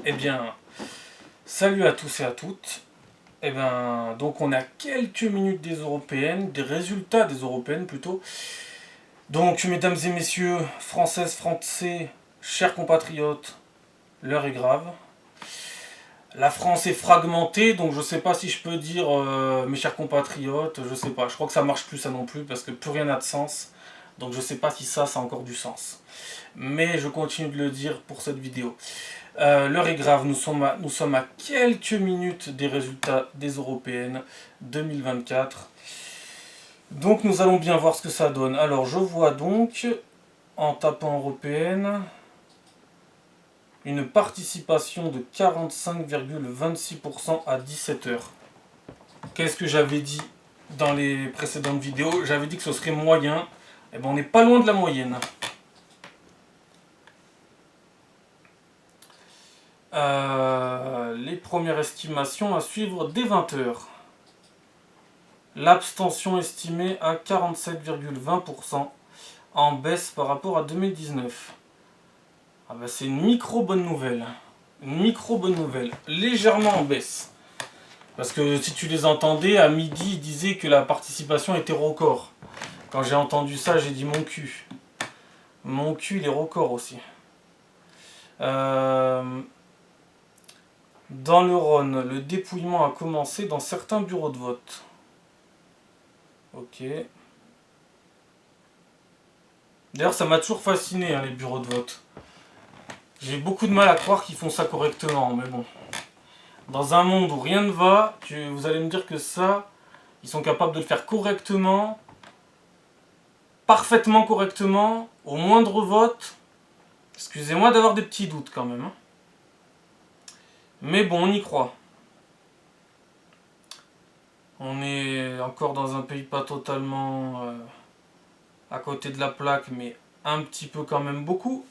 Eh bien, salut à tous et à toutes. Eh bien, donc on a quelques minutes des européennes, des résultats des européennes plutôt. Donc, mesdames et messieurs, françaises, français, chers compatriotes, l'heure est grave. La France est fragmentée, donc je sais pas si je peux dire mes chers compatriotes, je sais pas. Je crois que ça marche plus ça non plus parce que plus rien n'a de sens. Donc je sais pas si ça a encore du sens. Mais je continue de le dire pour cette vidéo. L'heure est grave, nous sommes à quelques minutes des résultats des européennes 2024. Donc nous allons bien voir ce que ça donne. Alors je vois donc, en tapant européenne, une participation de 45,26% à 17h. Qu'est-ce que j'avais dit dans les précédentes vidéos? J'avais dit que ce serait moyen. Et ben on n'est pas loin de la moyenne. Les premières estimations à suivre dès 20h. L'abstention estimée à 47,20% en baisse par rapport à 2019. Ah bah c'est une micro bonne nouvelle. Une micro bonne nouvelle. Légèrement en baisse. Parce que si tu les entendais, à midi, ils disaient que la participation était record. Quand j'ai entendu ça, j'ai dit mon cul. Mon cul, il est record aussi. Dans le Rhône, le dépouillement a commencé dans certains bureaux de vote. Ok. D'ailleurs, ça m'a toujours fasciné, hein, les bureaux de vote. J'ai beaucoup de mal à croire qu'ils font ça correctement, mais bon. Dans un monde où rien ne va, vous allez me dire que ça, ils sont capables de le faire correctement, parfaitement correctement, au moindre vote. Excusez-moi d'avoir des petits doutes quand même. Hein. Mais bon, on y croit. On est encore dans un pays pas totalement à côté de la plaque, mais un petit peu quand même beaucoup.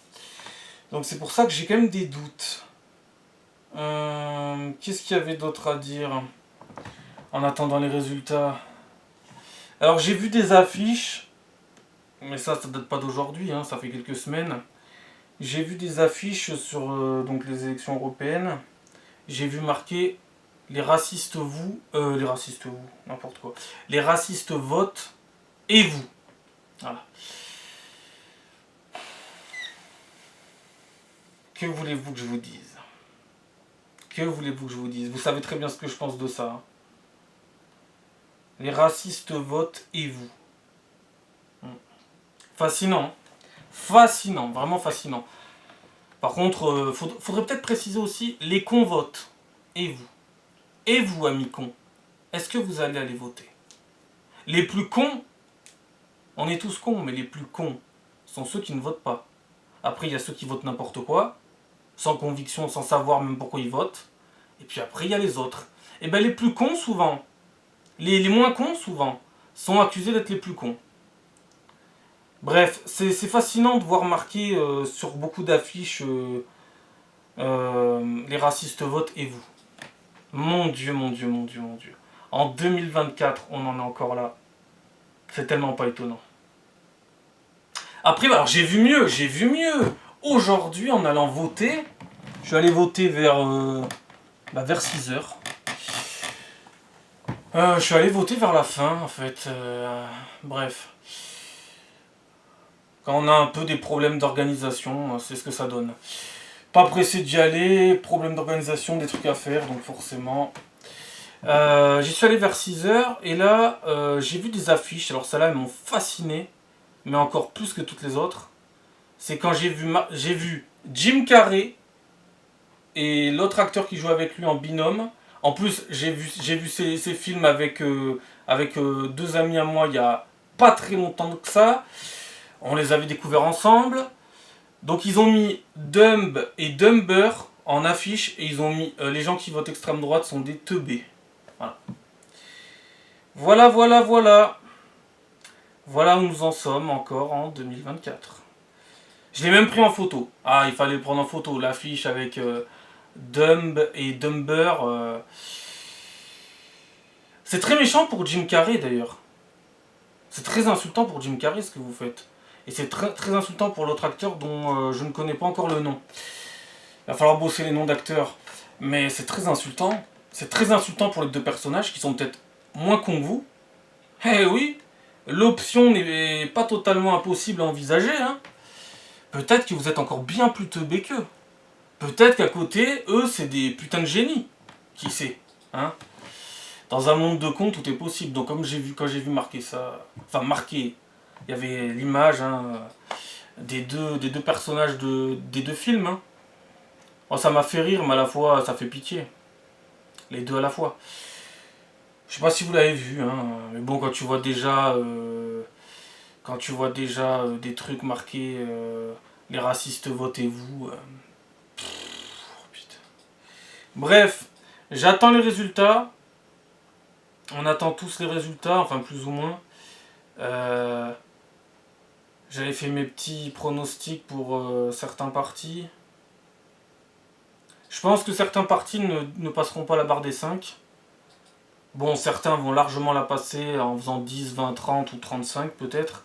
Donc c'est pour ça que j'ai quand même des doutes. Qu'est-ce qu'il y avait d'autre à dire en attendant les résultats? Alors j'ai vu des affiches, mais ça date pas d'aujourd'hui, hein, ça fait quelques semaines. J'ai vu des affiches sur donc les élections européennes. J'ai vu marquer les racistes n'importe quoi. Les racistes votent et vous. Voilà. Que voulez-vous que je vous dise? Que voulez-vous que je vous dise? Vous savez très bien ce que je pense de ça. Hein. Les racistes votent et vous. Fascinant. Fascinant, vraiment fascinant. Par contre, faudrait peut-être préciser aussi, les cons votent. Et vous? Et vous, amis cons? Est-ce que vous allez aller voter? Les plus cons, on est tous cons, mais les plus cons sont ceux qui ne votent pas. Après, il y a ceux qui votent n'importe quoi, sans conviction, sans savoir même pourquoi ils votent. Et puis après, il y a les autres. Et bien les plus cons, souvent, les moins cons, souvent, sont accusés d'être les plus cons. Bref, c'est fascinant de voir marqué sur beaucoup d'affiches les racistes votent et vous. Mon Dieu, mon Dieu, mon Dieu, mon Dieu. En 2024, on en est encore là. C'est tellement pas étonnant. Après, alors j'ai vu mieux, j'ai vu mieux. Aujourd'hui, en allant voter, je suis allé voter vers 6h. Je suis allé voter vers la fin, en fait. Bref. Quand on a un peu des problèmes d'organisation, c'est ce que ça donne. Pas pressé d'y aller, problème d'organisation, des trucs à faire, donc forcément. J'y suis allé vers 6h et là, j'ai vu des affiches. Alors, celles-là, elles m'ont fasciné, mais encore plus que toutes les autres. C'est quand j'ai vu Jim Carrey et l'autre acteur qui joue avec lui en binôme. En plus, j'ai vu ces films avec deux amis à moi il y a pas très longtemps que ça. On les avait découverts ensemble. Donc ils ont mis Dumb et Dumber en affiche et ils ont mis les gens qui votent extrême droite sont des teubés. Voilà. Voilà, voilà, voilà. Voilà où nous en sommes encore en 2024. Je l'ai même pris en photo. Ah, il fallait le prendre en photo. L'affiche avec Dumb et Dumber. C'est très méchant pour Jim Carrey d'ailleurs. C'est très insultant pour Jim Carrey ce que vous faites. Et c'est très, très insultant pour l'autre acteur dont je ne connais pas encore le nom. va falloir bosser les noms d'acteurs. Mais c'est très insultant. C'est très insultant pour les deux personnages qui sont peut-être moins cons que vous. Eh oui, l'option n'est pas totalement impossible à envisager. Hein. Peut-être que vous êtes encore bien plus teubés qu'eux. Peut-être qu'à côté, eux, c'est des putains de génies. Qui sait, hein. Dans un monde de cons, tout est possible. Donc comme quand j'ai vu marquer ça... Enfin, marqué, il y avait l'image des deux personnages des deux films. Hein. Oh, ça m'a fait rire, mais à la fois, ça fait pitié. Les deux à la fois. Je sais pas si vous l'avez vu, hein, mais bon, quand tu vois déjà des trucs marqués, les racistes votez-vous. Putain. Bref, j'attends les résultats. On attend tous les résultats, enfin plus ou moins. J'avais fait mes petits pronostics pour certains partis. Je pense que certains partis ne passeront pas la barre des 5. Bon, certains vont largement la passer en faisant 10, 20, 30 ou 35 peut-être.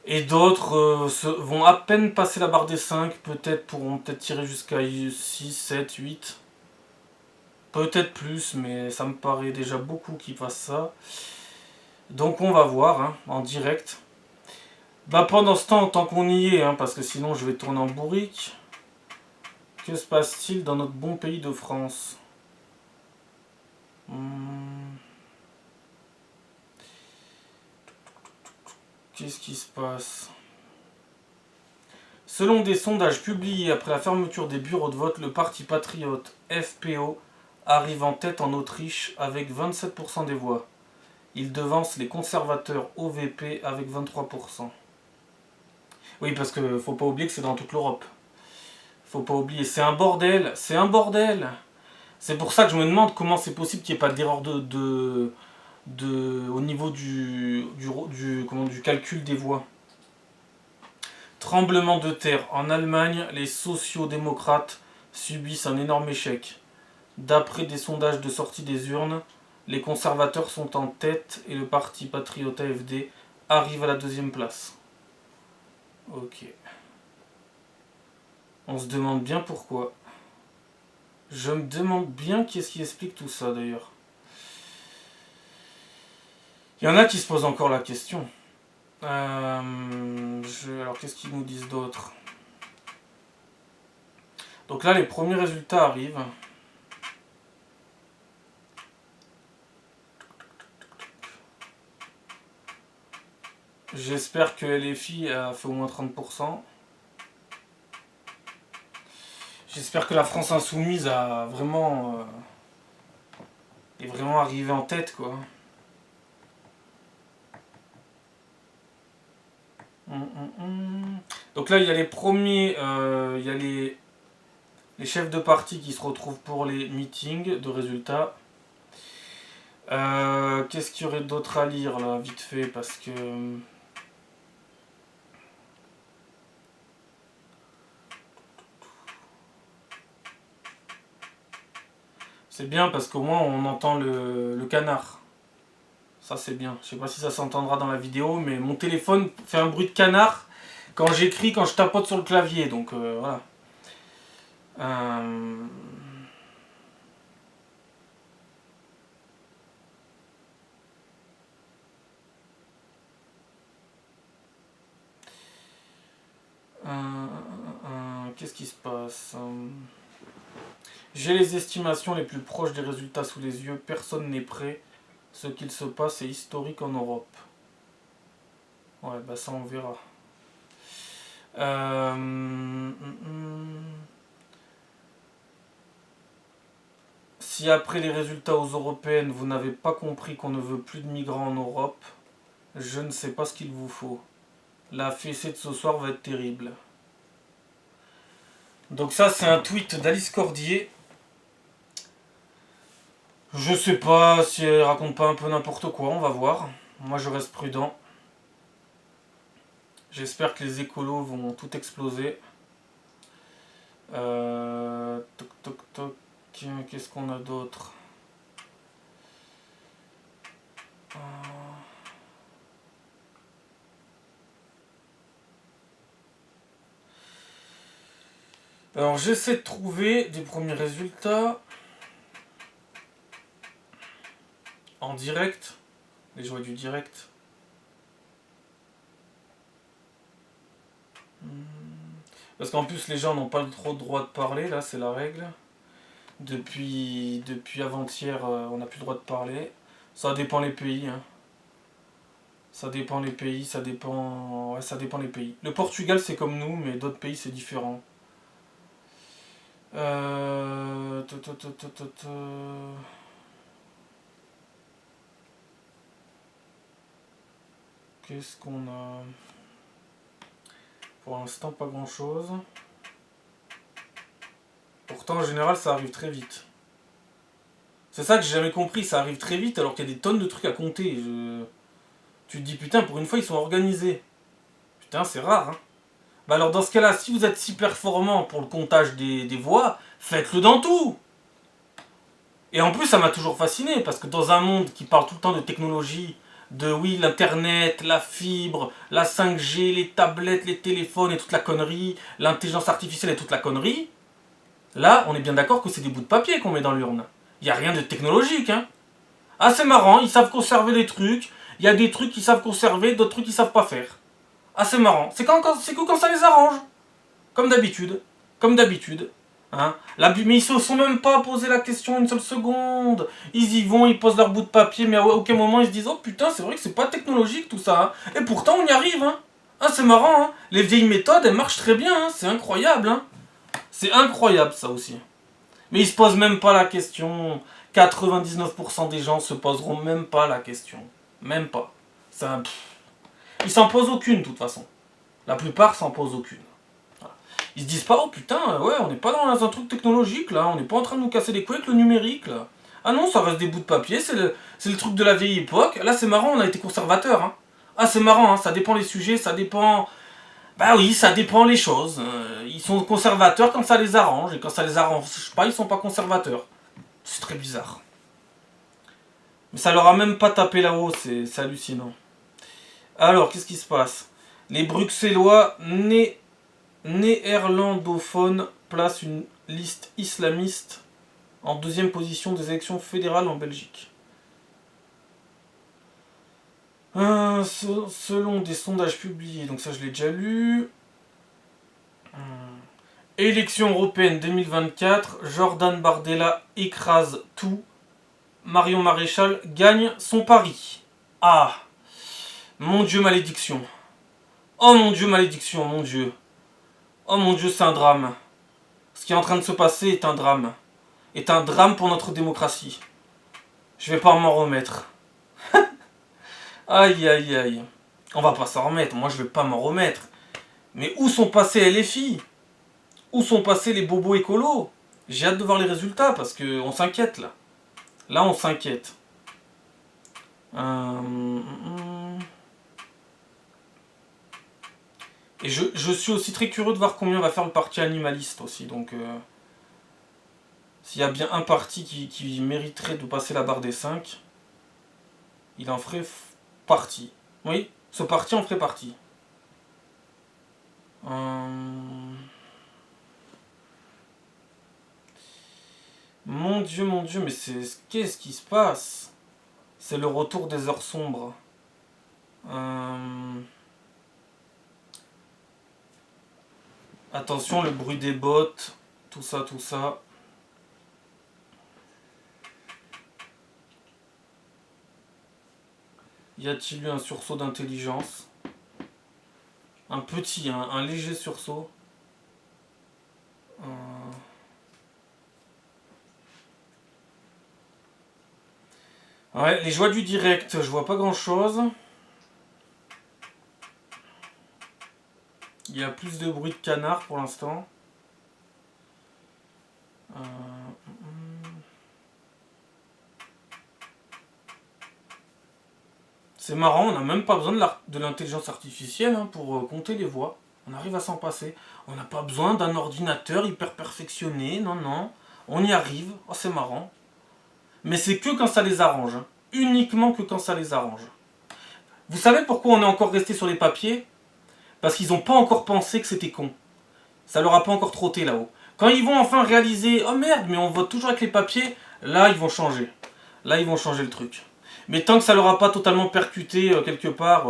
Et d'autres vont à peine passer la barre des 5, pourront peut-être tirer jusqu'à 6, 7, 8. Peut-être plus, mais ça me paraît déjà beaucoup qui fassent ça. Donc on va voir hein, en direct. Bah pendant ce temps, tant qu'on y est, hein, parce que sinon je vais tourner en bourrique. Que se passe-t-il dans notre bon pays de France? Qu'est-ce qui se passe? Selon des sondages publiés après la fermeture des bureaux de vote, le parti patriote FPO arrive en tête en Autriche avec 27% des voix. Il devance les conservateurs OVP avec 23%. Oui, parce que faut pas oublier que c'est dans toute l'Europe. Faut pas oublier, c'est un bordel, c'est un bordel. C'est pour ça que je me demande comment c'est possible qu'il n'y ait pas d'erreur au niveau du calcul des voix. Tremblement de terre. En Allemagne, les sociaux-démocrates subissent un énorme échec. D'après des sondages de sortie des urnes, les conservateurs sont en tête et le parti patriote AfD arrive à la deuxième place. Ok. On se demande bien pourquoi. Je me demande bien qu'est-ce qui explique tout ça d'ailleurs. Il y en a qui se posent encore la question. Alors qu'est-ce qu'ils nous disent d'autre? Donc là les premiers résultats arrivent. J'espère que LFI a fait au moins 30%. J'espère que la France Insoumise est vraiment arrivée en tête quoi. Donc là il y a les premiers, il y a les chefs de parti qui se retrouvent pour les meetings de résultats. Qu'est-ce qu'il y aurait d'autre à lire là vite fait parce que... C'est bien parce qu'au moins on entend le canard. Ça c'est bien. Je sais pas si ça s'entendra dans la vidéo, mais mon téléphone fait un bruit de canard quand j'écris, quand je tapote sur le clavier. Donc voilà. Qu'est-ce qui se passe? J'ai les estimations les plus proches des résultats sous les yeux. Personne n'est prêt. Ce qu'il se passe est historique en Europe. Ouais, bah ça on verra. Si après les résultats aux européennes, vous n'avez pas compris qu'on ne veut plus de migrants en Europe, je ne sais pas ce qu'il vous faut. La fessée de ce soir va être terrible. Donc ça c'est un tweet d'Alice Cordier. Je sais pas si elle raconte pas un peu n'importe quoi, on va voir. Moi je reste prudent. J'espère que les écolos vont tout exploser. Toc toc toc. Qu'est-ce qu'on a d'autre? Alors j'essaie de trouver des premiers résultats en direct, les joies du direct. Parce qu'en plus les gens n'ont pas trop le droit de parler, là c'est la règle. Depuis avant-hier, on n'a plus le droit de parler. Ça dépend les pays, hein. Ça dépend les pays, ça dépend... Ouais, ça dépend les pays. Le Portugal c'est comme nous, mais d'autres pays c'est différent. Qu'est-ce qu'on a? Pour l'instant, pas grand-chose. Pourtant, en général, ça arrive très vite. C'est ça que j'ai jamais compris, ça arrive très vite alors qu'il y a des tonnes de trucs à compter. Tu te dis, putain, pour une fois, ils sont organisés. Putain, c'est rare, hein. Bah alors, dans ce cas-là, si vous êtes si performant pour le comptage des voix, faites-le dans tout. Et en plus, ça m'a toujours fasciné, parce que dans un monde qui parle tout le temps de technologie, de oui, l'internet, la fibre, la 5G, les tablettes, les téléphones et toute la connerie, l'intelligence artificielle et toute la connerie, là, on est bien d'accord que c'est des bouts de papier qu'on met dans l'urne. Il n'y a rien de technologique, hein. Ah, c'est marrant, ils savent conserver des trucs, il y a des trucs qu'ils savent conserver, d'autres trucs qu'ils savent pas faire. Ah, c'est marrant, c'est que quand ça les arrange. Comme d'habitude. Comme d'habitude. Hein. Mais ils se sont même pas posé la question une seule seconde. Ils y vont, ils posent leur bout de papier, mais à aucun moment ils se disent oh putain, c'est vrai que c'est pas technologique tout ça. Hein. Et pourtant on y arrive. Hein. Ah, c'est marrant. Hein. Les vieilles méthodes, elles marchent très bien. Hein. C'est incroyable. Hein. C'est incroyable ça aussi. Mais ils se posent même pas la question. 99% des gens se poseront même pas la question. Même pas. Ça, ils s'en posent aucune de toute façon. La plupart s'en posent aucune. Ils se disent pas, oh putain, ouais, on n'est pas dans un truc technologique là, on n'est pas en train de nous casser les couilles avec le numérique là. Ah non, ça reste des bouts de papier, c'est le truc de la vieille époque. Là c'est marrant, on a été conservateur. Hein. Ah c'est marrant, hein, ça dépend les sujets, ça dépend... Bah oui, ça dépend les choses. Ils sont conservateurs quand ça les arrange, et quand ça les arrange pas, ils sont pas conservateurs. C'est très bizarre. Mais ça leur a même pas tapé là-haut, c'est hallucinant. Alors, qu'est-ce qui se passe? Les Bruxellois néerlandophones placent une liste islamiste en deuxième position des élections fédérales en Belgique. Selon des sondages publiés, donc ça je l'ai déjà lu. Élections européennes 2024, Jordan Bardella écrase tout. Marion Maréchal gagne son pari. Ah, mon Dieu, malédiction. Oh mon Dieu, malédiction, mon Dieu. Oh mon Dieu, c'est un drame. Ce qui est en train de se passer est un drame. Est un drame pour notre démocratie. Je vais pas m'en remettre. Aïe aïe aïe. On va pas s'en remettre, moi je vais pas m'en remettre. Mais où sont passés les filles? Où sont passés les bobos écolos? J'ai hâte de voir les résultats parce qu'on s'inquiète là. Là on s'inquiète. Et je suis aussi très curieux de voir combien va faire le parti animaliste aussi. Donc s'il y a bien un parti qui mériterait de passer la barre des 5, il en ferait partie. Oui, ce parti en ferait partie. Mon Dieu, mais qu'est-ce qui se passe? C'est le retour des heures sombres. Attention, le bruit des bottes, tout ça, tout ça. Y a-t-il eu un sursaut d'intelligence? Un petit, un léger sursaut. Ouais, les joies du direct, je vois pas grand chose. Il y a plus de bruit de canard pour l'instant. C'est marrant, on n'a même pas besoin de l'intelligence artificielle pour compter les voix. On arrive à s'en passer. On n'a pas besoin d'un ordinateur hyper perfectionné. Non, non. On y arrive. Oh, c'est marrant. Mais c'est que quand ça les arrange. Hein. Uniquement que quand ça les arrange. Vous savez pourquoi on est encore resté sur les papiers? Parce qu'ils n'ont pas encore pensé que c'était con. Ça leur a pas encore trotté là-haut. Quand ils vont enfin réaliser, oh merde, mais on vote toujours avec les papiers, là ils vont changer. Là ils vont changer le truc. Mais tant que ça leur a pas totalement percuté quelque part,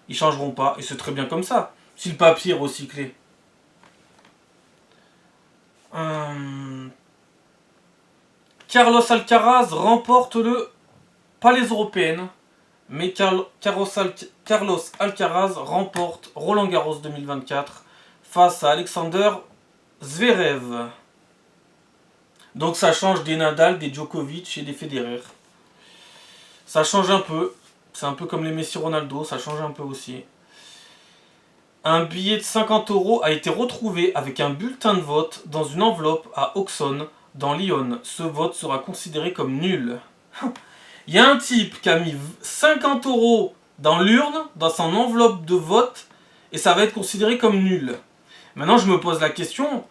ils changeront pas. Et c'est très bien comme ça. Si le papier est recyclé. Carlos Alcaraz remporte pas les européennes, mais Carlos Alcaraz remporte Roland Garros 2024 face à Alexander Zverev. Donc ça change des Nadal, des Djokovic et des Federer. Ça change un peu. C'est un peu comme les Messi Ronaldo, ça change un peu aussi. Un billet de 50 € a été retrouvé avec un bulletin de vote dans une enveloppe à Auxonne, dans l'Yonne. Ce vote sera considéré comme nul. Il y a un type qui a mis 50 € dans l'urne, dans son enveloppe de vote, et ça va être considéré comme nul. Maintenant, je me pose la question,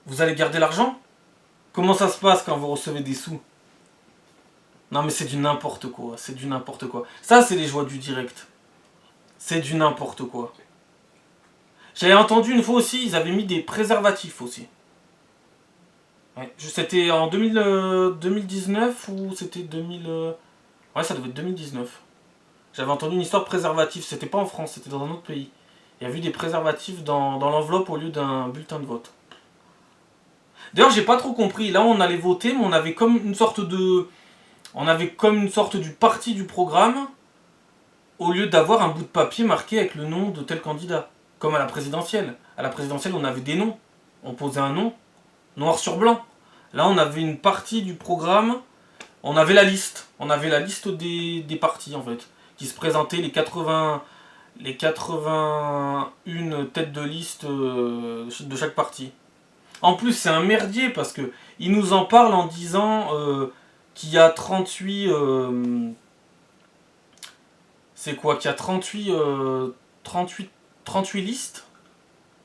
vous allez garder l'argent? Comment ça se passe quand vous recevez des sous? Non mais c'est du n'importe quoi, c'est du n'importe quoi. Ça, c'est les joies du direct. C'est du n'importe quoi. J'avais entendu une fois aussi, ils avaient mis des préservatifs aussi. Ouais, c'était en 2019 ou c'était 2000... Ouais, ça devait être 2019. J'avais entendu une histoire de préservatif, c'était pas en France, c'était dans un autre pays. Il y a eu des préservatifs dans l'enveloppe au lieu d'un bulletin de vote. D'ailleurs, j'ai pas trop compris. Là, on allait voter, mais on avait comme une sorte de... On avait comme une sorte du parti du programme, au lieu d'avoir un bout de papier marqué avec le nom de tel candidat. Comme à la présidentielle. À la présidentielle, on avait des noms. On posait un nom, noir sur blanc. Là, on avait une partie du programme. On avait la liste. On avait la liste des partis, en fait. Qui se présentaient, les 81 têtes de liste de chaque parti. En plus, c'est un merdier, parce que il nous en parle en disant qu'il y a 38... c'est quoi? Qu'il y a 38 listes.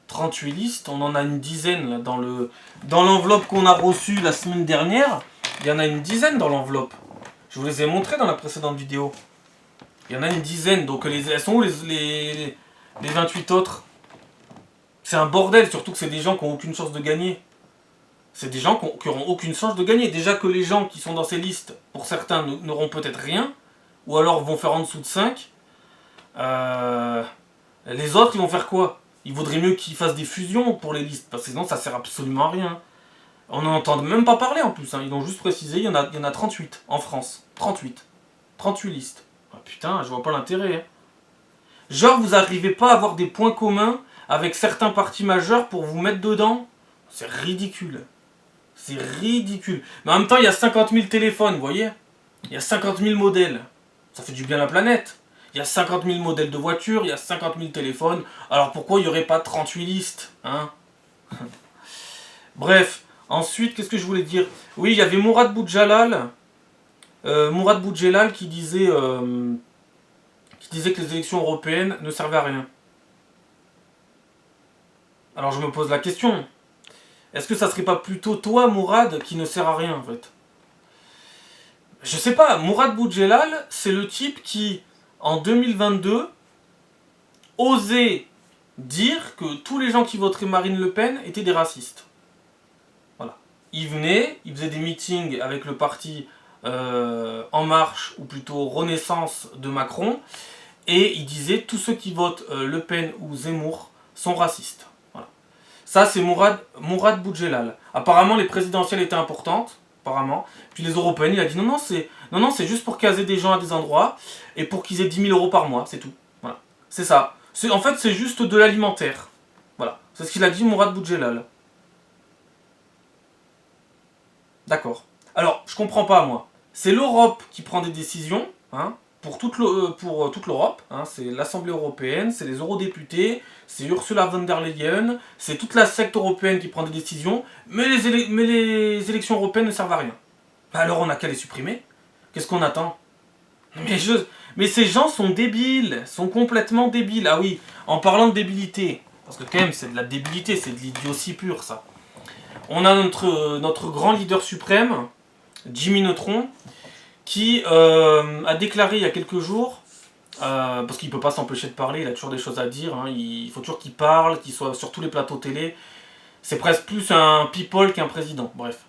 38 listes, on en a une dizaine là, dans l'enveloppe qu'on a reçue la semaine dernière. Il y en a une dizaine dans l'enveloppe. Je vous les ai montrés dans la précédente vidéo. Il y en a une dizaine, donc elles sont où les 28 autres? C'est un bordel, surtout que c'est des gens qui n'ont aucune chance de gagner. C'est des gens qui n'auront aucune chance de gagner. Déjà que les gens qui sont dans ces listes, pour certains, n'auront peut-être rien, ou alors vont faire en dessous de 5. Les autres, ils vont faire quoi? Il vaudrait mieux qu'ils fassent des fusions pour les listes, parce que sinon ça sert absolument à rien. On n'en entend même pas parler en plus, hein. Ils ont juste précisé, il y en a 38 en France. 38. 38 listes. Ah, putain, je vois pas l'intérêt. Hein. Genre, vous n'arrivez pas à avoir des points communs avec certains partis majeurs pour vous mettre dedans? C'est ridicule. C'est ridicule. Mais en même temps, il y a 50 000 téléphones, vous voyez? Il y a 50 000 modèles. Ça fait du bien à la planète. Il y a 50 000 modèles de voitures, il y a 50 000 téléphones. Alors pourquoi il n'y aurait pas 38 listes, hein? Bref, ensuite, qu'est-ce que je voulais dire? Oui, il y avait Mourad Boudjelal. Mourad Boudjelal qui disait que les élections européennes ne servaient à rien. Alors je me pose la question. Est-ce que ça serait pas plutôt toi, Mourad, qui ne sert à rien, en fait? Je sais pas, Mourad Boudjelal, c'est le type qui... en 2022, oser dire que tous les gens qui voteraient Marine Le Pen étaient des racistes. Voilà. Il venait, il faisait des meetings avec le parti En Marche, ou plutôt Renaissance de Macron, et il disait tous ceux qui votent Le Pen ou Zemmour sont racistes. Voilà. Ça, c'est Mourad Boudjelal. Apparemment, les présidentielles étaient importantes. Apparemment. Puis les européennes, il a dit non, c'est juste pour caser des gens à des endroits et pour qu'ils aient 10 000 € par mois, c'est tout. Voilà. C'est ça. En fait, c'est juste de l'alimentaire. Voilà. C'est ce qu'il a dit, Mourad Boudjelal. D'accord. Alors, je comprends pas, moi. C'est l'Europe qui prend des décisions, hein, pour toute l'Europe. Hein, c'est l'Assemblée européenne, c'est les eurodéputés, c'est Ursula von der Leyen, c'est toute la secte européenne qui prend des décisions, mais les élections européennes ne servent à rien. Alors on n'a qu'à les supprimer. Qu'est-ce qu'on attend? Mais ces gens sont débiles, sont complètement débiles. Ah oui, en parlant de débilité, parce que quand même c'est de la débilité, c'est de l'idiotie pure ça. On a notre grand leader suprême, Jimmy Neutron, qui a déclaré il y a quelques jours, parce qu'il ne peut pas s'empêcher de parler, il a toujours des choses à dire, hein, il faut toujours qu'il parle, qu'il soit sur tous les plateaux télé. C'est presque plus un people qu'un président, bref.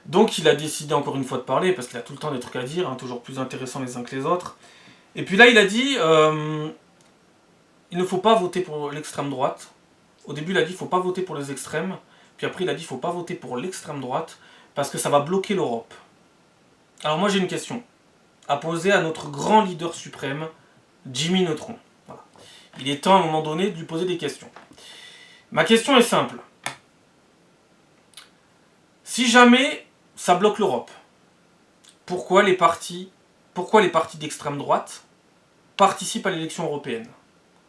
Donc il a décidé encore une fois de parler, parce qu'il a tout le temps des trucs à dire, hein, toujours plus intéressants les uns que les autres. Et puis là il a dit, il ne faut pas voter pour l'extrême droite. Au début il a dit, il ne faut pas voter pour les extrêmes. Puis après il a dit, il ne faut pas voter pour l'extrême droite, parce que ça va bloquer l'Europe. Alors moi j'ai une question à poser à notre grand leader suprême, Jimmy Neutron. Voilà. Il est temps à un moment donné de lui poser des questions. Ma question est simple. Si jamais ça bloque l'Europe, pourquoi les partis d'extrême droite participent à l'élection européenne?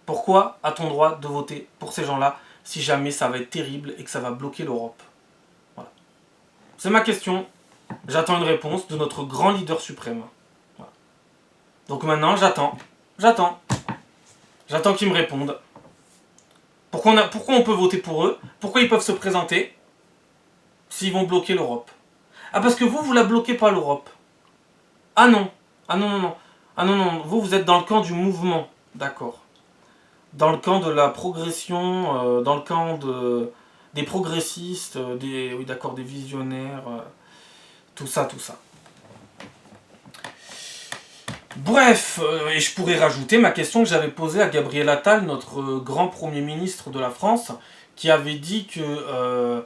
Pourquoi a-t-on droit de voter pour ces gens-là si jamais ça va être terrible et que ça va bloquer l'Europe? Voilà. C'est ma question. J'attends une réponse de notre grand leader suprême. Voilà. Donc maintenant, j'attends qu'ils me répondent. Pourquoi on peut voter pour eux? Pourquoi ils peuvent se présenter s'ils vont bloquer l'Europe? Ah, parce que vous la bloquez pas, l'Europe. Ah non. Ah non, non, non. Ah non, non. Vous êtes dans le camp du mouvement. D'accord. Dans le camp de la progression, dans le camp des progressistes, oui, d'accord, des visionnaires, tout ça, tout ça. Bref, et je pourrais rajouter ma question que j'avais posée à Gabriel Attal, notre grand Premier ministre de la France, qui avait dit que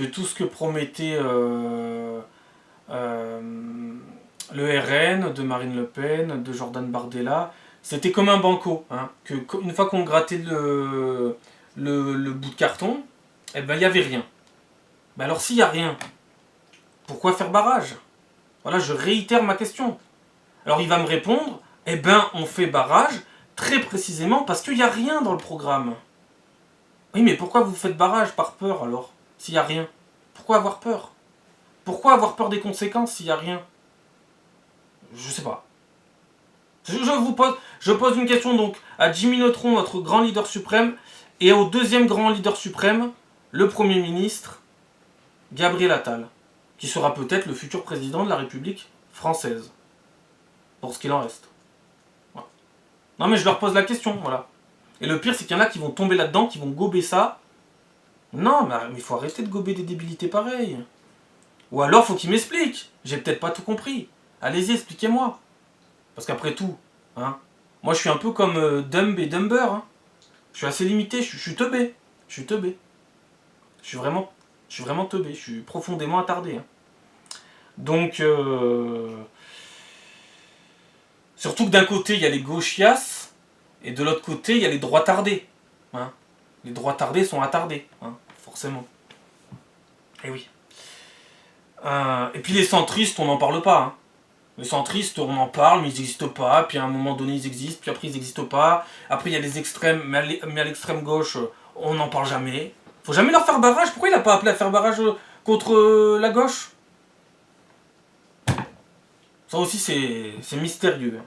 tout ce que promettait le RN, de Marine Le Pen, de Jordan Bardella, c'était comme un banco. Hein, une fois qu'on grattait le bout de carton, eh ben, il n'y avait rien. Ben alors s'il n'y a rien, pourquoi faire barrage? Voilà, je réitère ma question. Alors il va me répondre, eh ben on fait barrage très précisément parce qu'il n'y a rien dans le programme. Oui, mais pourquoi vous faites barrage par peur alors, s'il n'y a rien? Pourquoi avoir peur? Pourquoi avoir peur des conséquences s'il n'y a rien? Je sais pas. Je pose une question donc à Jimmy Neutron, notre grand leader suprême, et au deuxième grand leader suprême, le Premier ministre, Gabriel Attal, qui sera peut-être le futur président de la République française. Pour ce qu'il en reste. Voilà. Non mais je leur pose la question, voilà. Et le pire c'est qu'il y en a qui vont tomber là-dedans, qui vont gober ça. Non, mais il faut arrêter de gober des débilités pareilles. Ou alors faut qu'ils m'expliquent. J'ai peut-être pas tout compris. Allez-y, expliquez-moi. Parce qu'après tout, hein, moi je suis un peu comme Dumb et Dumber. Hein. Je suis assez limité, je suis teubé. Je suis teubé. Je suis vraiment teubé, je suis profondément attardé. Hein. Donc, surtout que d'un côté, il y a les gauchias, et de l'autre côté, il y a les droitardés. Hein. Les droitardés sont attardés, hein, forcément. Et oui. Et puis les centristes, on n'en parle pas. Hein. Les centristes, on en parle, mais ils n'existent pas. Puis à un moment donné, ils existent, puis après, ils n'existent pas. Après, il y a les extrêmes, mais à l'extrême gauche, on n'en parle jamais. Faut jamais leur faire barrage. Pourquoi il n'a pas appelé à faire barrage contre la gauche? Ça aussi, c'est mystérieux.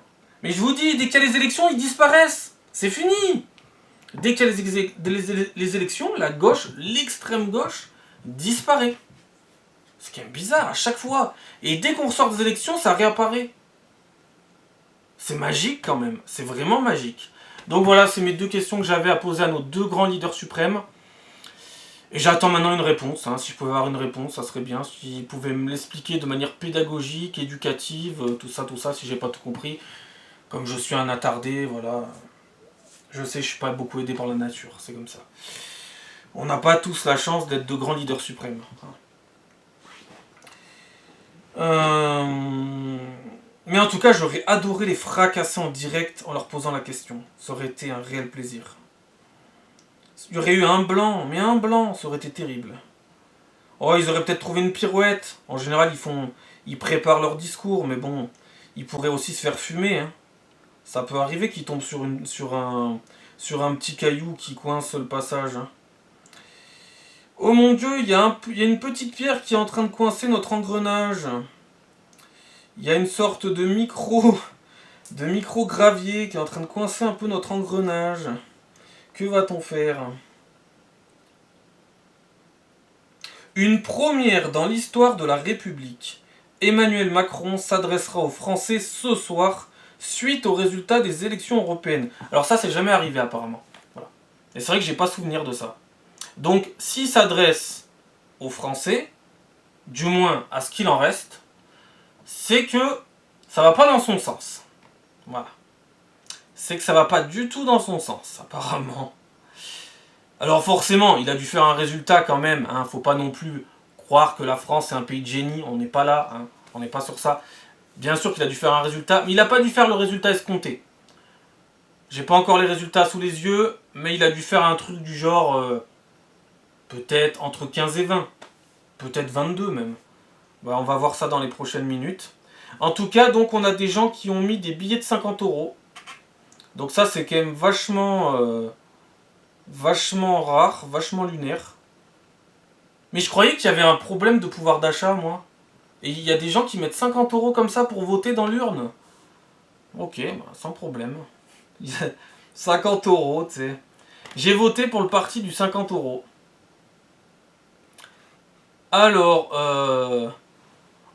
Mais je vous dis, dès qu'il y a les élections, ils disparaissent. C'est fini. Dès qu'il y a les élections, la gauche, l'extrême gauche, disparaît. C'est quand même bizarre, à chaque fois. Et dès qu'on ressort des élections, ça réapparaît. C'est magique quand même. C'est vraiment magique. Donc voilà, c'est mes deux questions que j'avais à poser à nos deux grands leaders suprêmes. Et j'attends maintenant une réponse. Hein. Si je pouvais avoir une réponse, ça serait bien. S'ils pouvaient me l'expliquer de manière pédagogique, éducative, tout ça, si j'ai pas tout compris. Comme je suis un attardé, voilà. Je sais, je suis pas beaucoup aidé par la nature, c'est comme ça. On n'a pas tous la chance d'être de grands leaders suprêmes. Mais en tout cas, j'aurais adoré les fracasser en direct en leur posant la question. Ça aurait été un réel plaisir. Il y aurait eu un blanc, mais un blanc, ça aurait été terrible. Oh, ils auraient peut-être trouvé une pirouette. En général, ils préparent leur discours, mais bon, ils pourraient aussi se faire fumer. Hein. Ça peut arriver qu'ils tombent sur un petit caillou qui coince le passage. Hein. Oh mon Dieu, il y a une petite pierre qui est en train de coincer notre engrenage. Il y a une sorte de micro gravier qui est en train de coincer un peu notre engrenage. Que va-t-on faire? Une première dans l'histoire de la République. Emmanuel Macron s'adressera aux Français ce soir suite aux résultats des élections européennes. Alors ça, c'est jamais arrivé apparemment. Voilà. Et c'est vrai que j'ai pas souvenir de ça. Donc, s'il s'adresse aux Français, du moins à ce qu'il en reste, c'est que ça va pas dans son sens. Voilà. C'est que ça va pas du tout dans son sens, apparemment. Alors forcément, il a dû faire un résultat quand même. Hein. Faut pas non plus croire que la France est un pays de génie. On n'est pas là. Hein. On n'est pas sur ça. Bien sûr qu'il a dû faire un résultat, mais il n'a pas dû faire le résultat escompté. J'ai pas encore les résultats sous les yeux, mais il a dû faire un truc du genre peut-être entre 15 et 20. Peut-être 22 même. Bah, on va voir ça dans les prochaines minutes. En tout cas, donc on a des gens qui ont mis des billets de 50 euros. Donc ça, c'est quand même vachement rare, vachement lunaire. Mais je croyais qu'il y avait un problème de pouvoir d'achat, moi. Et il y a des gens qui mettent 50 euros comme ça pour voter dans l'urne. Ok, bah, sans problème. 50 euros, tu sais. J'ai voté pour le parti du 50 euros. Alors,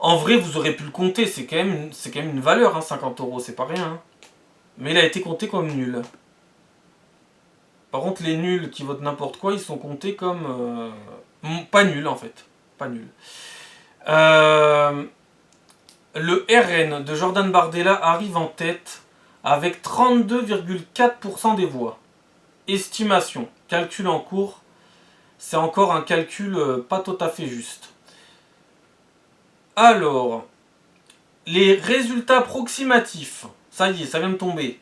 en vrai, vous aurez pu le compter. C'est quand même une valeur, hein, 50 euros. C'est pas rien. Hein. Mais il a été compté comme nul. Par contre, les nuls qui votent n'importe quoi, ils sont comptés comme... pas nuls, en fait. Pas nuls. Le RN de Jordan Bardella arrive en tête avec 32,4% des voix. Estimation, calcul en cours, c'est encore un calcul pas tout à fait juste. Alors, les résultats approximatifs, ça y est, ça vient de tomber.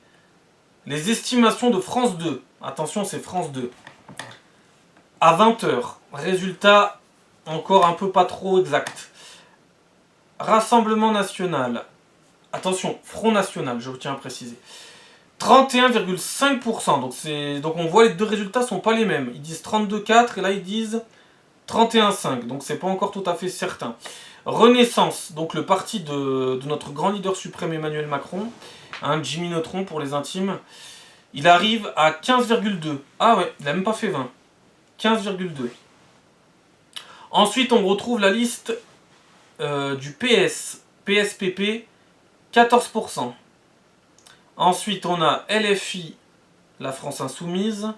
Les estimations de France 2, attention c'est France 2, à 20h, résultat encore un peu pas trop exact. Rassemblement national, attention, Front National, je tiens à préciser. 31,5%, donc on voit les deux résultats sont pas les mêmes. Ils disent 32,4 et là ils disent 31,5, donc c'est pas encore tout à fait certain. Renaissance, donc le parti de notre grand leader suprême Emmanuel Macron, hein, Jimmy Neutron pour les intimes, il arrive à 15,2. Ah ouais, il a même pas fait 20. 15,2. Ensuite on retrouve la liste du PS, PSPP, 14%. Ensuite, on a LFI, la France Insoumise,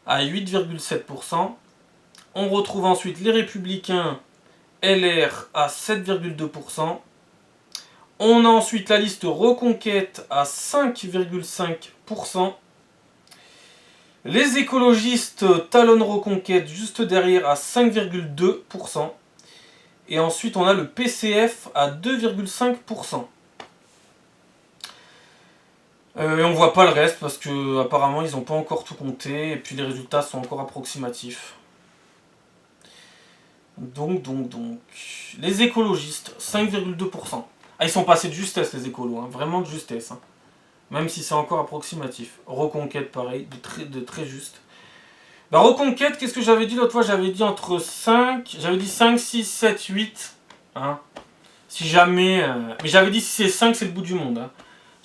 à 8,7%. On retrouve ensuite les Républicains, LR, à 7,2%. On a ensuite la liste Reconquête à 5,5%. Les écologistes talonnent Reconquête juste derrière à 5,2%. Et ensuite, on a le PCF à 2,5%. Et on voit pas le reste parce que apparemment ils n'ont pas encore tout compté et puis les résultats sont encore approximatifs. Donc. Les écologistes, 5,2%. Ah, ils sont passés de justesse les écolos, hein, vraiment de justesse. Hein. Même si c'est encore approximatif. Reconquête pareil, de très juste. Bah Reconquête, qu'est-ce que j'avais dit l'autre fois? J'avais dit entre 5, j'avais dit 5, 6, 7, 8. Hein. Si jamais... mais j'avais dit si c'est 5 c'est le bout du monde. Hein.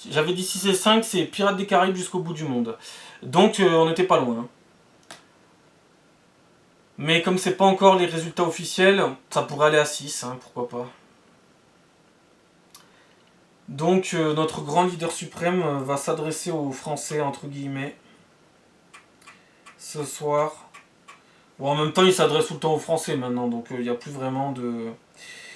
J'avais dit 6 et 5, c'est Pirates des Caraïbes jusqu'au bout du monde. Donc on n'était pas loin. Mais comme c'est pas encore les résultats officiels, ça pourrait aller à 6, hein, pourquoi pas. Donc notre grand leader suprême va s'adresser aux Français, entre guillemets, ce soir. Bon, en même temps, il s'adresse tout le temps aux Français maintenant, donc il n'y a plus vraiment de...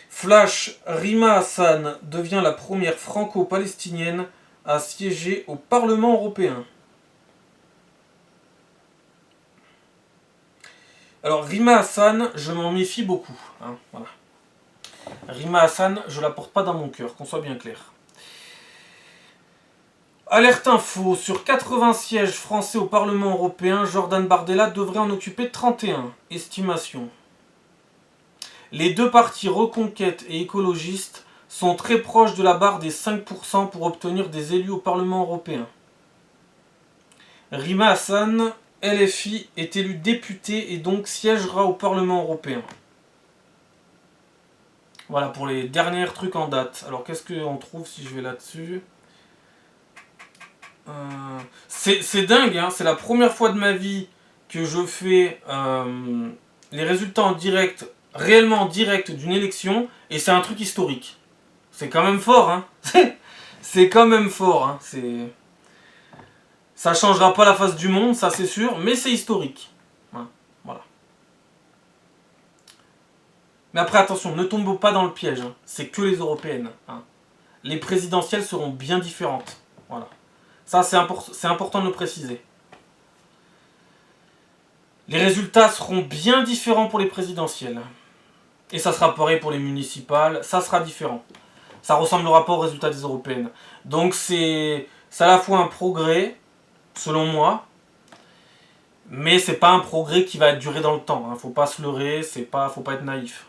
Flash, Rima Hassan devient la première franco-palestinienne à siéger au Parlement européen. Alors Rima Hassan, je m'en méfie beaucoup. Hein, voilà. Rima Hassan, je la porte pas dans mon cœur, qu'on soit bien clair. Alerte info, sur 80 sièges français au Parlement européen, Jordan Bardella devrait en occuper 31. Estimation. Les deux partis Reconquête et écologistes sont très proches de la barre des 5% pour obtenir des élus au Parlement européen. Rima Hassan, LFI, est élu député et donc siégera au Parlement européen. Voilà pour les derniers trucs en date. Alors qu'est-ce qu'on trouve si je vais là-dessus? C'est dingue, hein, c'est la première fois de ma vie que je fais les résultats en direct, réellement en direct d'une élection, et c'est un truc historique. C'est quand même fort, hein. C'est quand même fort, hein. Ça changera pas la face du monde, ça c'est sûr, mais c'est historique. Hein, voilà. Mais après, attention, ne tombons pas dans le piège. Hein. C'est que les européennes. Hein. Les présidentielles seront bien différentes. Voilà. Ça, c'est important de le préciser. Les résultats seront bien différents pour les présidentielles. Et ça sera pareil pour les municipales. Ça sera différent. Ça ressemblera pas aux résultats des européennes. Donc c'est à la fois un progrès, selon moi, mais c'est pas un progrès qui va durer dans le temps. Hein. Faut pas se leurrer, faut pas être naïf.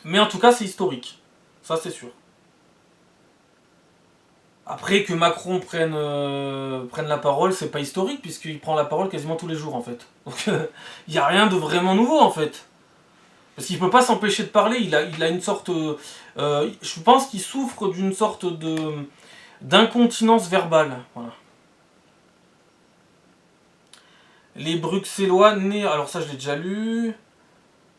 Mais en tout cas, c'est historique. Ça, c'est sûr. Après que Macron prenne la parole, c'est pas historique, puisqu'il prend la parole quasiment tous les jours, en fait. Donc, il n'y a rien de vraiment nouveau, en fait. Parce qu'il peut pas s'empêcher de parler, il a une sorte... je pense qu'il souffre d'une sorte d'incontinence verbale. Voilà. Les Bruxellois nés... Alors ça, je l'ai déjà lu.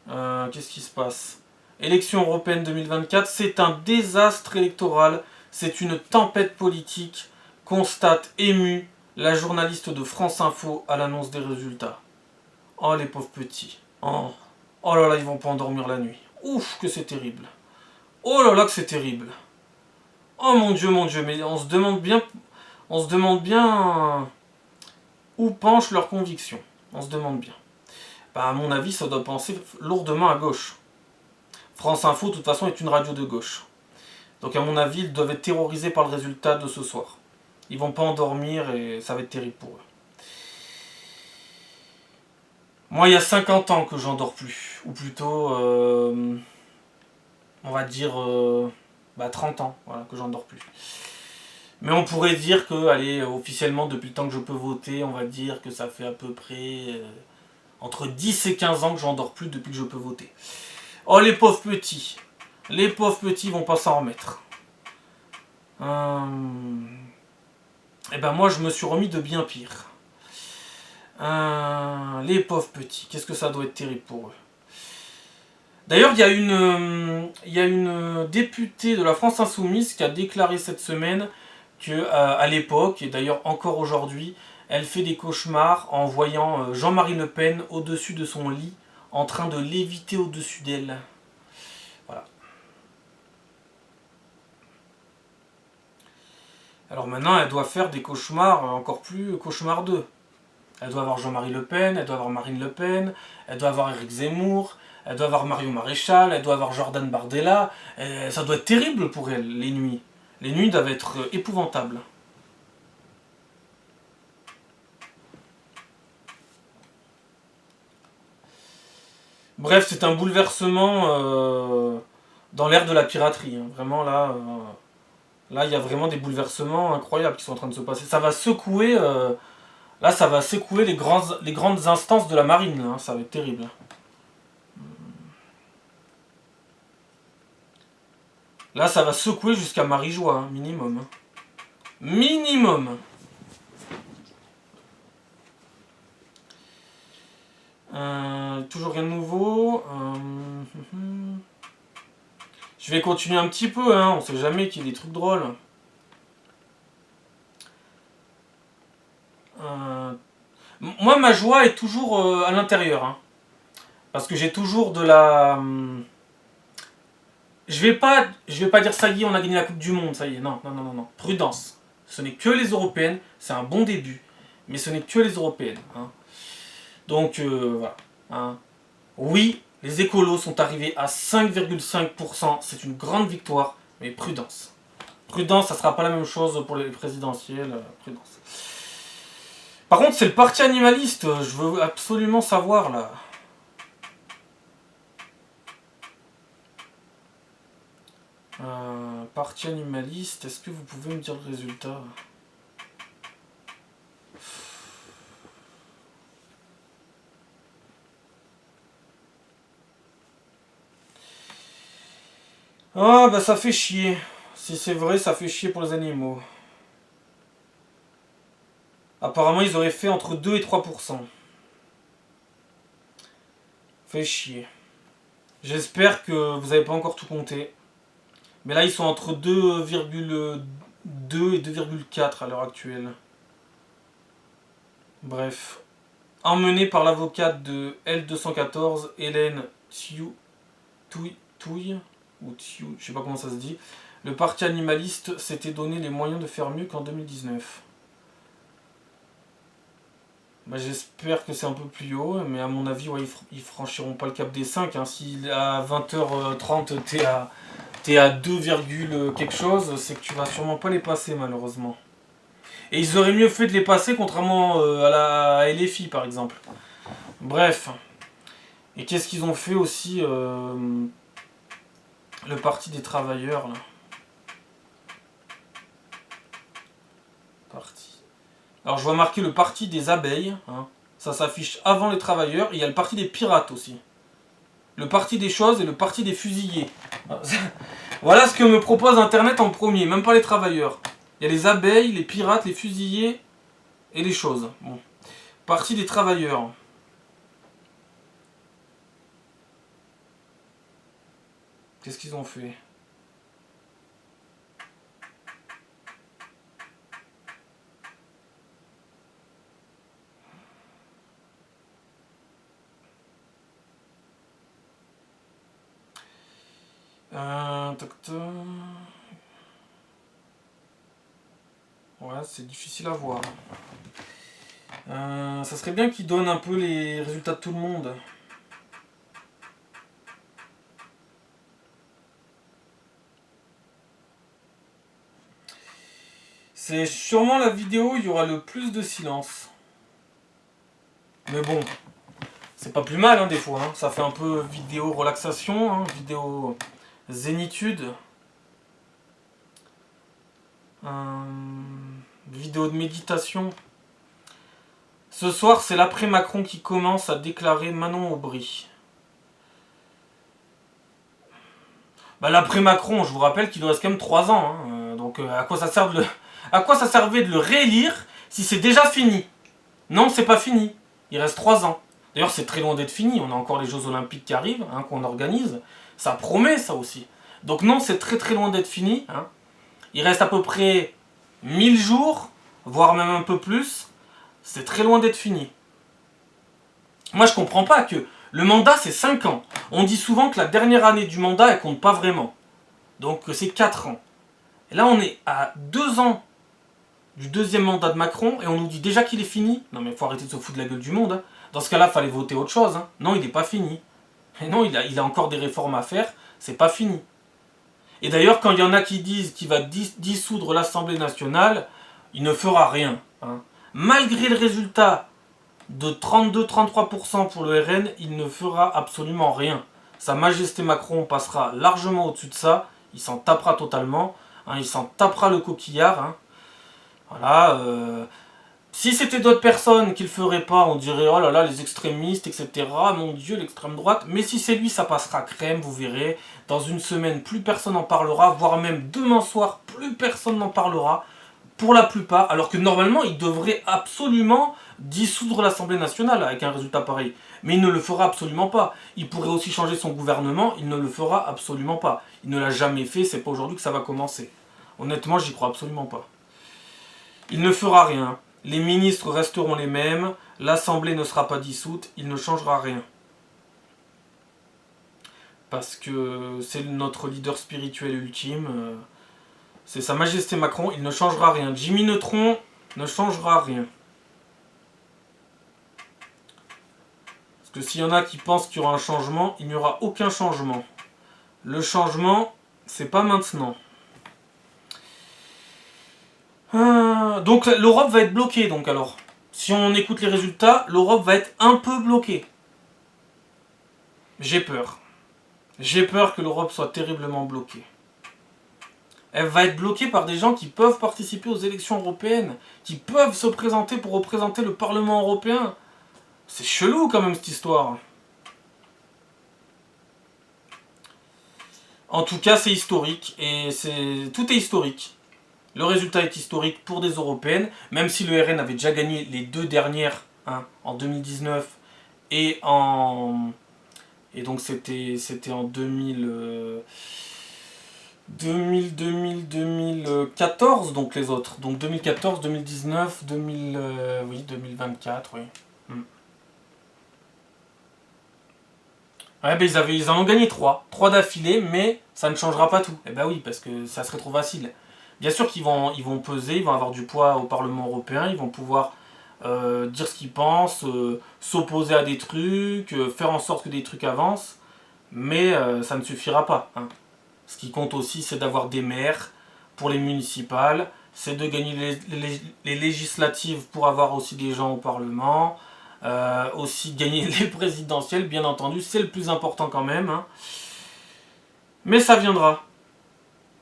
Qu'est-ce qui se passe? Élection européenne 2024, c'est un désastre électoral, c'est une tempête politique, constate ému la journaliste de France Info à l'annonce des résultats. Oh les pauvres petits. Oh, oh là là, ils vont pas endormir la nuit. Ouf, que c'est terrible. Oh là là, que c'est terrible. Oh mon Dieu, mais on se demande bien où penchent leurs convictions. On se demande bien. Bah, à mon avis, ça doit penser lourdement à gauche. France Info, de toute façon, est une radio de gauche. Donc, à mon avis, ils doivent être terrorisés par le résultat de ce soir. Ils vont pas endormir et ça va être terrible pour eux. Moi, il y a 50 ans que j'en dors plus. Ou plutôt, on va dire, 30 ans voilà, que j'en dors plus. Mais on pourrait dire que, allez, officiellement, depuis le temps que je peux voter, on va dire que ça fait à peu près entre 10 et 15 ans que j'en dors plus depuis que je peux voter. Oh, les pauvres petits. Les pauvres petits vont pas s'en remettre. Et ben moi, je me suis remis de bien pire. Les pauvres petits. Qu'est-ce que ça doit être terrible pour eux. D'ailleurs, il y a une députée de la France Insoumise qui a déclaré cette semaine que, à l'époque, et d'ailleurs encore aujourd'hui, elle fait des cauchemars en voyant Jean-Marie Le Pen au-dessus de son lit, en train de léviter au-dessus d'elle. Voilà. Alors maintenant, elle doit faire des cauchemars encore plus cauchemardeux. Elle doit avoir Jean-Marie Le Pen, elle doit avoir Marine Le Pen, elle doit avoir Éric Zemmour, elle doit avoir Marion Maréchal, elle doit avoir Jordan Bardella. Ça doit être terrible pour elle, les nuits. Les nuits doivent être épouvantables. Bref, c'est un bouleversement dans l'ère de la piraterie. Hein. Vraiment, là, il y a vraiment des bouleversements incroyables qui sont en train de se passer. Ça va secouer... là, ça va secouer les grandes instances de la marine. Là, hein. Ça va être terrible. Là, ça va secouer jusqu'à Marie-Joie, hein, minimum. Hein. Minimum. Toujours rien de nouveau. Je vais continuer un petit peu, hein, on sait jamais qu'il y a des trucs drôles. Moi, ma joie est toujours à l'intérieur. Hein, parce que j'ai toujours de la... je vais pas dire ça y est, on a gagné la Coupe du Monde, ça y est. Non. Prudence. Ce n'est que les européennes, c'est un bon début. Mais ce n'est que les européennes. Hein. Donc, voilà. Hein. Oui, les écolos sont arrivés à 5,5%. C'est une grande victoire, mais prudence. Prudence, ça sera pas la même chose pour les présidentielles. Prudence. Par contre, c'est le parti animaliste. Je veux absolument savoir, là. Parti animaliste, est-ce que vous pouvez me dire le résultat ? Ah bah ça fait chier. Si c'est vrai, ça fait chier pour les animaux. Apparemment, ils auraient fait entre 2 et 3%. Fait chier. J'espère que vous n'avez pas encore tout compté. Mais là, ils sont entre 2,2 et 2,4 à l'heure actuelle. Bref. Emmené par l'avocate de L214, Hélène Touille, ou Thiou, je sais pas comment ça se dit, le parti animaliste s'était donné les moyens de faire mieux qu'en 2019. Bah, j'espère que c'est un peu plus haut, mais à mon avis, ouais, ils franchiront pas le cap des 5. Hein. Si à 20h30, t'es à 2, quelque chose, c'est que tu vas sûrement pas les passer, malheureusement. Et ils auraient mieux fait de les passer, contrairement à LFI, par exemple. Bref. Et qu'est-ce qu'ils ont fait aussi, le parti des travailleurs, là. Parti. Alors, je vois marquer le parti des abeilles, hein. Ça s'affiche avant les travailleurs. Et il y a le parti des pirates aussi. Le parti des choses et le parti des fusillés. Voilà ce que me propose Internet en premier, même pas les travailleurs. Il y a les abeilles, les pirates, les fusillés et les choses. Bon. Parti des travailleurs. Qu'est-ce qu'ils ont fait? Ouais, c'est difficile à voir. Ça serait bien qu'ils donnent un peu les résultats de tout le monde. C'est sûrement la vidéo où il y aura le plus de silence. Mais bon, c'est pas plus mal hein, des fois. Hein. Ça fait un peu vidéo relaxation, hein, vidéo zénitude. Vidéo de méditation. Ce soir, c'est l'après-Macron qui commence à déclarer Manon Aubry. Bah, l'après-Macron, je vous rappelle qu'il nous reste quand même 3 ans. Hein. Donc à quoi ça servait de le réélire si c'est déjà fini? Non, c'est pas fini. Il reste 3 ans. D'ailleurs, c'est très loin d'être fini. On a encore les Jeux Olympiques qui arrivent, hein, qu'on organise. Ça promet, ça aussi. Donc non, c'est très très loin d'être fini. Hein. Il reste à peu près 1000 jours, voire même un peu plus. C'est très loin d'être fini. Moi, je comprends pas que le mandat, c'est 5 ans. On dit souvent que la dernière année du mandat, elle compte pas vraiment. Donc, c'est 4 ans. Et là, on est à 2 ans du deuxième mandat de Macron et on nous dit déjà qu'il est fini. Non, mais il faut arrêter de se foutre de la gueule du monde. Hein. Dans ce cas-là, il fallait voter autre chose. Hein. Non, il n'est pas fini. Et non, il a encore des réformes à faire. C'est pas fini. Et d'ailleurs, quand il y en a qui disent qu'il va dissoudre l'Assemblée nationale, il ne fera rien. Hein. Malgré le résultat de 32-33% pour le RN, il ne fera absolument rien. Sa Majesté Macron passera largement au-dessus de ça. Il s'en tapera totalement. Hein, il s'en tapera le coquillard. Hein. Voilà. Si c'était d'autres personnes qui le feraient pas, on dirait oh là là les extrémistes, etc. Mon Dieu, l'extrême droite. Mais si c'est lui, ça passera crème, vous verrez. Dans une semaine, plus personne n'en parlera, voire même demain soir, plus personne n'en parlera. Pour la plupart, alors que normalement, il devrait absolument dissoudre l'Assemblée nationale avec un résultat pareil. Mais il ne le fera absolument pas. Il pourrait aussi changer son gouvernement, il ne le fera absolument pas. Il ne l'a jamais fait, c'est pas aujourd'hui que ça va commencer. Honnêtement, j'y crois absolument pas. Il ne fera rien. Les ministres resteront les mêmes, l'Assemblée ne sera pas dissoute, il ne changera rien. Parce que c'est notre leader spirituel ultime, c'est Sa Majesté Macron, il ne changera rien. Jimmy Neutron ne changera rien. Parce que s'il y en a qui pensent qu'il y aura un changement, il n'y aura aucun changement. Le changement, c'est pas maintenant. Donc l'Europe va être bloquée donc alors. Si on écoute les résultats, l'Europe va être un peu bloquée. J'ai peur. J'ai peur que l'Europe soit terriblement bloquée. Elle va être bloquée par des gens qui peuvent participer aux élections européennes, qui peuvent se présenter pour représenter le Parlement européen. C'est chelou quand même cette histoire. En tout cas, c'est historique et tout est historique. Le résultat est historique pour des européennes, même si le RN avait déjà gagné les 2 dernières, hein, en 2019 et donc c'était en 2000. 2000, 2000, 2014, donc les autres. Donc 2014, 2019, 2000, oui, 2024, oui. Ouais, ben ils en ont gagné 3. 3 d'affilée, mais ça ne changera pas tout. Eh ben oui, parce que ça serait trop facile. Bien sûr ils vont peser, ils vont avoir du poids au Parlement européen, ils vont pouvoir dire ce qu'ils pensent, s'opposer à des trucs, faire en sorte que des trucs avancent, mais ça ne suffira pas. Hein. Ce qui compte aussi, c'est d'avoir des maires pour les municipales, c'est de gagner les législatives pour avoir aussi des gens au Parlement, aussi gagner les présidentielles, bien entendu, c'est le plus important quand même. Hein. Mais ça viendra.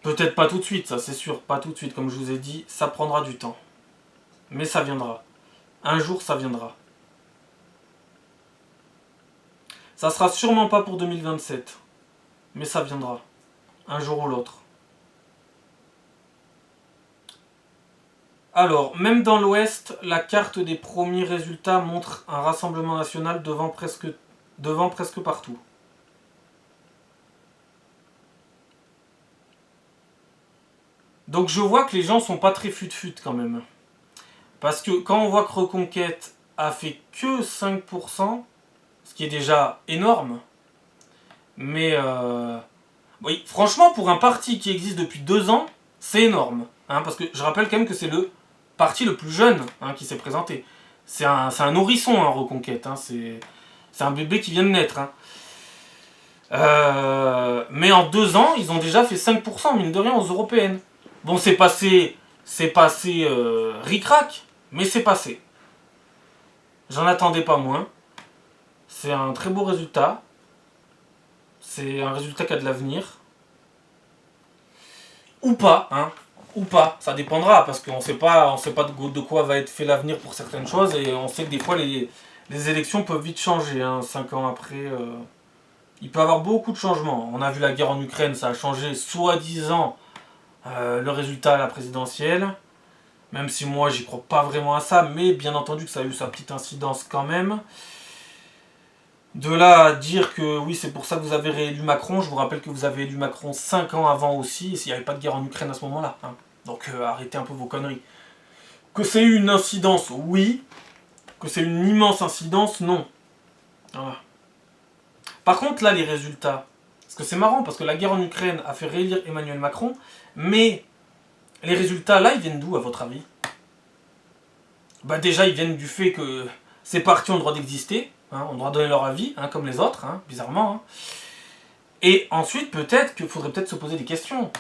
Peut-être pas tout de suite, ça c'est sûr, pas tout de suite, comme je vous ai dit, ça prendra du temps. Mais ça viendra. Un jour, ça viendra. Ça sera sûrement pas pour 2027, mais ça viendra. Un jour ou l'autre. Alors, même dans l'Ouest, la carte des premiers résultats montre un Rassemblement national devant presque partout. Donc je vois que les gens sont pas très fut-fut quand même. Parce que quand on voit que Reconquête a fait que 5%, ce qui est déjà énorme, mais oui, franchement, pour un parti qui existe depuis 2 ans, c'est énorme. Hein, parce que je rappelle quand même que c'est le parti le plus jeune qui s'est présenté. C'est un nourrisson, Reconquête. Hein, c'est un bébé qui vient de naître. Hein. Mais en 2 ans, ils ont déjà fait 5%, mine de rien, aux européennes. Bon, c'est passé ric-rac, mais c'est passé. J'en attendais pas moins. C'est un très beau résultat. C'est un résultat qui a de l'avenir. Ou pas, hein. Ou pas, ça dépendra, parce qu'on sait pas de quoi va être fait l'avenir pour certaines choses, et on sait que des fois les élections peuvent vite changer, hein, 5 ans après. Il peut y avoir beaucoup de changements. On a vu la guerre en Ukraine, ça a changé soi-disant le résultat à la présidentielle. Même si moi j'y crois pas vraiment à ça, mais bien entendu que ça a eu sa petite incidence quand même. De là à dire que oui, c'est pour ça que vous avez réélu Macron, je vous rappelle que vous avez élu Macron 5 ans avant aussi, et s'il n'y avait pas de guerre en Ukraine à ce moment-là. Hein. Donc arrêtez un peu vos conneries. Que c'est eu une incidence, oui. Que c'est une immense incidence, non. Voilà. Par contre, là, les résultats. Parce que c'est marrant, parce que la guerre en Ukraine a fait réélire Emmanuel Macron, mais les résultats, là, ils viennent d'où, à votre avis? Bah déjà, ils viennent du fait que ces partis ont le droit d'exister, hein, ont le droit de donner leur avis, hein, comme les autres, hein, bizarrement. Hein. Et ensuite, peut-être qu'il faudrait peut-être se poser des questions.